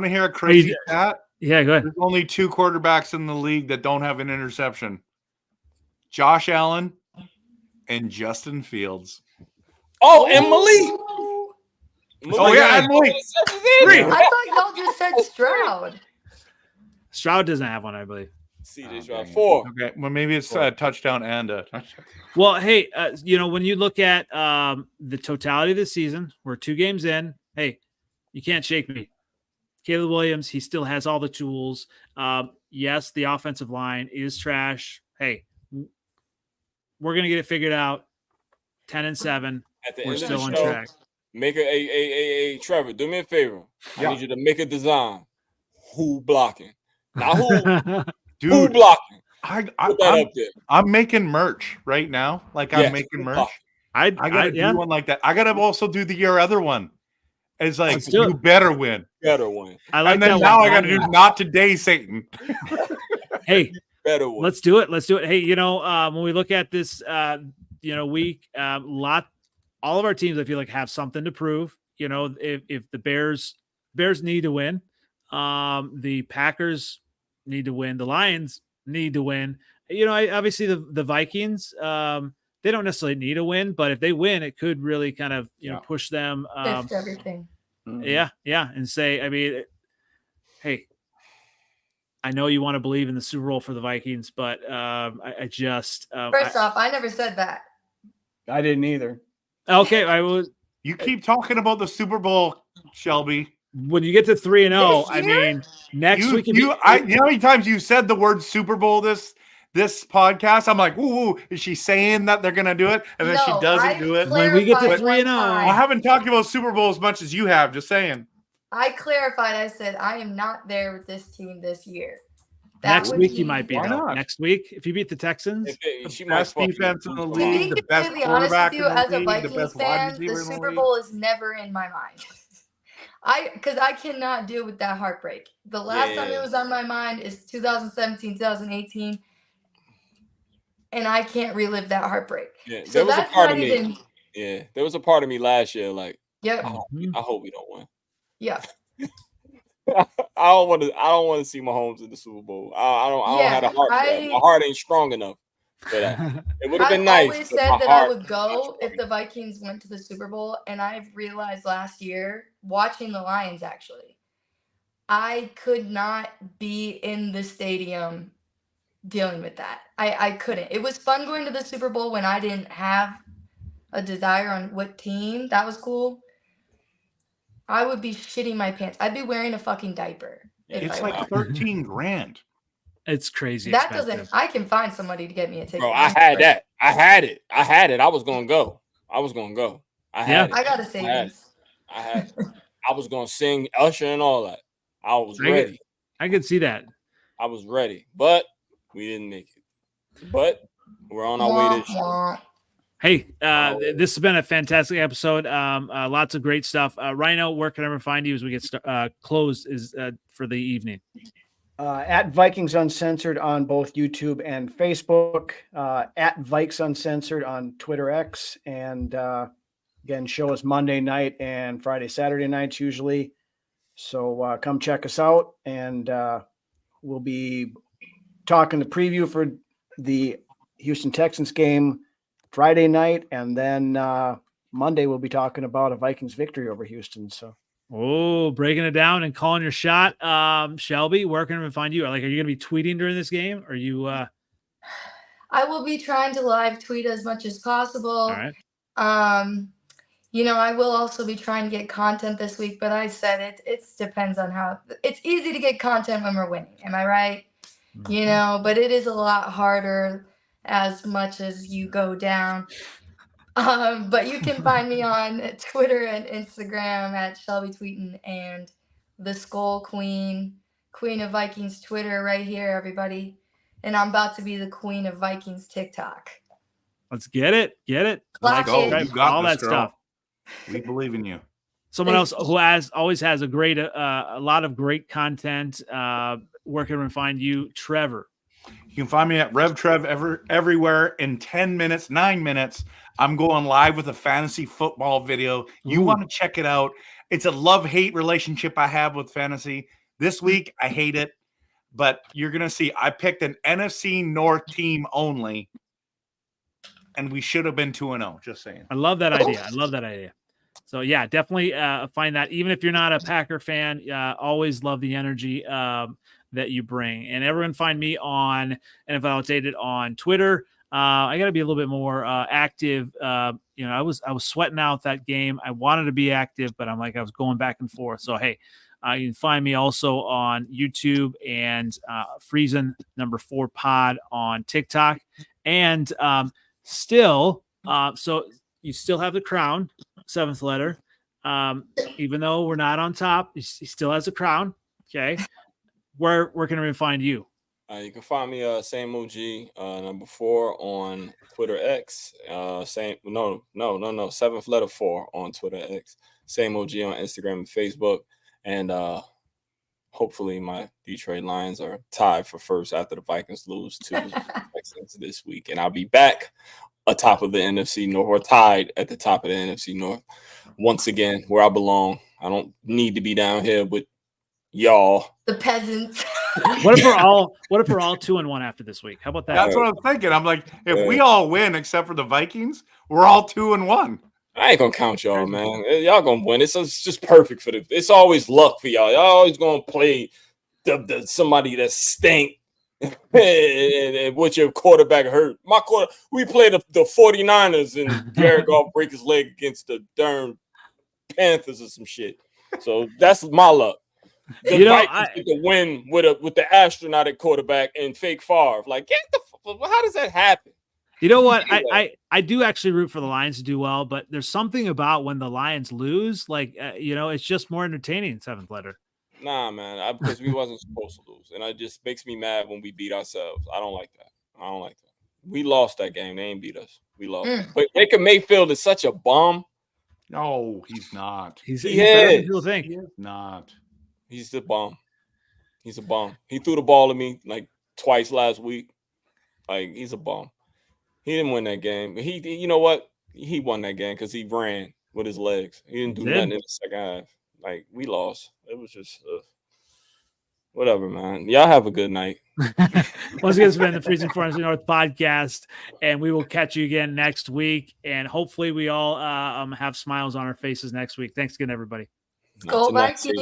to hear a crazy stat? Yeah, go ahead. There's only 2 quarterbacks in the league that don't have an interception. Josh Allen and Justin Fields. Oh, and Malik. Oh yeah, and Malik. 3. I thought y'all just said Stroud. Stroud doesn't have one, I believe. CJ Stroud 4. Okay, well maybe it's a touchdown and a touchdown. Well, hey, when you look at the totality of the season, we're 2 games in. Hey, you can't shake me. Caleb Williams, he still has all the tools. Yes, the offensive line is trash. Hey, we're gonna get it figured out. 10-7. At the we're end still of on the show, track. Make Trevor, do me a favor. I need you to make a design. Who blocking? Now who? Dude, who blocking? I'm making merch right now. I'm making merch. I gotta do one like that. I gotta also do your other one. It's like you better win. Better win. I like and then that now one. I gotta do not today, Satan. Hey, better win. Let's do it. Hey, when we look at this week, all of our teams I feel like have something to prove. If the Bears need to win, the Packers need to win, the Lions need to win. Obviously the Vikings, they don't necessarily need a win, but if they win, it could really kind of push them. Lift everything. Yeah, and say, hey, I know you want to believe in the Super Bowl for the Vikings, but I just first off, I never said that. I didn't either. Okay, I was. You keep talking about the Super Bowl, Shelby. When you get to 3-0, I mean, next week. You know how many times you said the word Super Bowl this podcast? I'm like, ooh, is she saying that they're gonna do it, and then she doesn't do it? When we get to 3-0, I haven't talked about Super Bowl as much as you have. Just saying. I clarified. I said I am not there with this team this year. Next week you might be though. Next week, if you beat the Texans, the best defense in the league, the best quarterback in the as a league, Vikings the best fan, wide receiver the in the Super league. Bowl is never in my mind. Because I cannot deal with that heartbreak. The last time it was on my mind is 2017, 2018, and I can't relive that heartbreart. Yeah, so there was a part of me. Even... Yeah, there was a part of me last year. Like, yep. I hope we don't win. Yeah. I don't want to see Mahomes in the Super Bowl. I don't have a heart. My heart ain't strong enough for that. It would have been nice. I always said that I would go if the Vikings went to the Super Bowl, and I've realized last year watching the Lions actually, I could not be in the stadium dealing with that. I couldn't. It was fun going to the Super Bowl when I didn't have a desire on what team. That was cool. I would be shitting my pants. I'd be wearing a fucking diaper. It's like $13,000. It's crazy. That doesn't. I can find somebody to get me a ticket. Bro, I had that. I had it. I was gonna go. I had it. I got a savings. I was gonna sing Usher and all that. I was ready. I could see that. I was ready, but we didn't make it. But we're on our way to show. Hey, this has been a fantastic episode. Lots of great stuff. Rhino, where can everyone find you as we get closed for the evening? At Vikings Uncensored on both YouTube and Facebook. At Vikes Uncensored on Twitter X. And again, show us Monday night and Friday, Saturday nights usually. So come check us out. And we'll be talking the preview for the Houston Texans game Friday night, and then Monday we'll be talking about a Vikings victory over Houston. So, breaking it down and calling your shot. Shelby, where can we find you? Are you going to be tweeting during this game? Or are you? I will be trying to live tweet as much as possible. All right. I will also be trying to get content this week, but I said it depends on how. It's easy to get content when we're winning. Am I right? Mm-hmm. But it is a lot harder as much as you go down. But you can find me on Twitter and Instagram at Shelby Tweten and the Skol Queen of Vikings Twitter right here, everybody. And I'm about to be the Queen of Vikings TikTok. Let's get it. Let's go. You got all this, that girl. stuff. We believe in you. Someone else who always has a lot of great content. Where can we find you, Trevor? You can find me at RevTrev everywhere in 9 minutes. I'm going live with a fantasy football video. You want to check it out. It's a love-hate relationship I have with fantasy. This week, I hate it, but you're going to see I picked an NFC North team only, and we should have been 2-0, just saying. I love that idea. So, yeah, definitely find that. Even if you're not a Packer fan, always love the energy that you bring. And everyone find me on NFL Outdated on Twitter. I got to be a little bit more active. I was sweating out that game. I wanted to be active, but I was going back and forth. So, hey, you can find me also on YouTube and Freezin #4 pod on TikTok. And so you still have the crown, 7th letter. Even though we're not on top, he still has a crown. Okay. Where can we find you? You can find me same OG #4 on Twitter X. 7th letter 4 on Twitter X. Same OG on Instagram and Facebook. And hopefully my Detroit Lions are tied for first after the Vikings lose to the Texans this week. And I'll be back atop of the NFC North, or tied at the top of the NFC North once again, where I belong. I don't need to be down here with y'all, the peasants. What if we're all 2-1 after this week? How about that? That's what I'm thinking. I'm like, if we all win except for the Vikings, we're all 2-1. I ain't gonna count y'all, man. Y'all gonna win. It's just perfect for it's always luck for y'all. Y'all always gonna play the somebody that stink and what your quarterback hurt. We played the 49ers and Jared Goff break his leg against the darn Panthers or some shit. So that's my luck. The Vikings get to win with the astronaut at quarterback and fake Favre. Like, how does that happen? You know what? I do actually root for the Lions to do well, but there's something about when the Lions lose, it's just more entertaining. 7th letter. Nah, man, because we wasn't supposed to lose, and it just makes me mad when we beat ourselves. I don't like that. We lost that game. They ain't beat us. We lost. But Baker Mayfield is such a bum. No, he's not. He is not. He's the bum. He's a bum. He threw the ball at me like twice last week. Like, he's a bum. He didn't win that game. You know what? He won that game because he ran with his legs. He didn't do nothing in the second half. Like, we lost. It was just whatever, man. Y'all have a good night. Once again, it's been the Freezin NFC North Podcast, and we will catch you again next week. And hopefully we all have smiles on our faces next week. Thanks again, everybody. Go Vikings!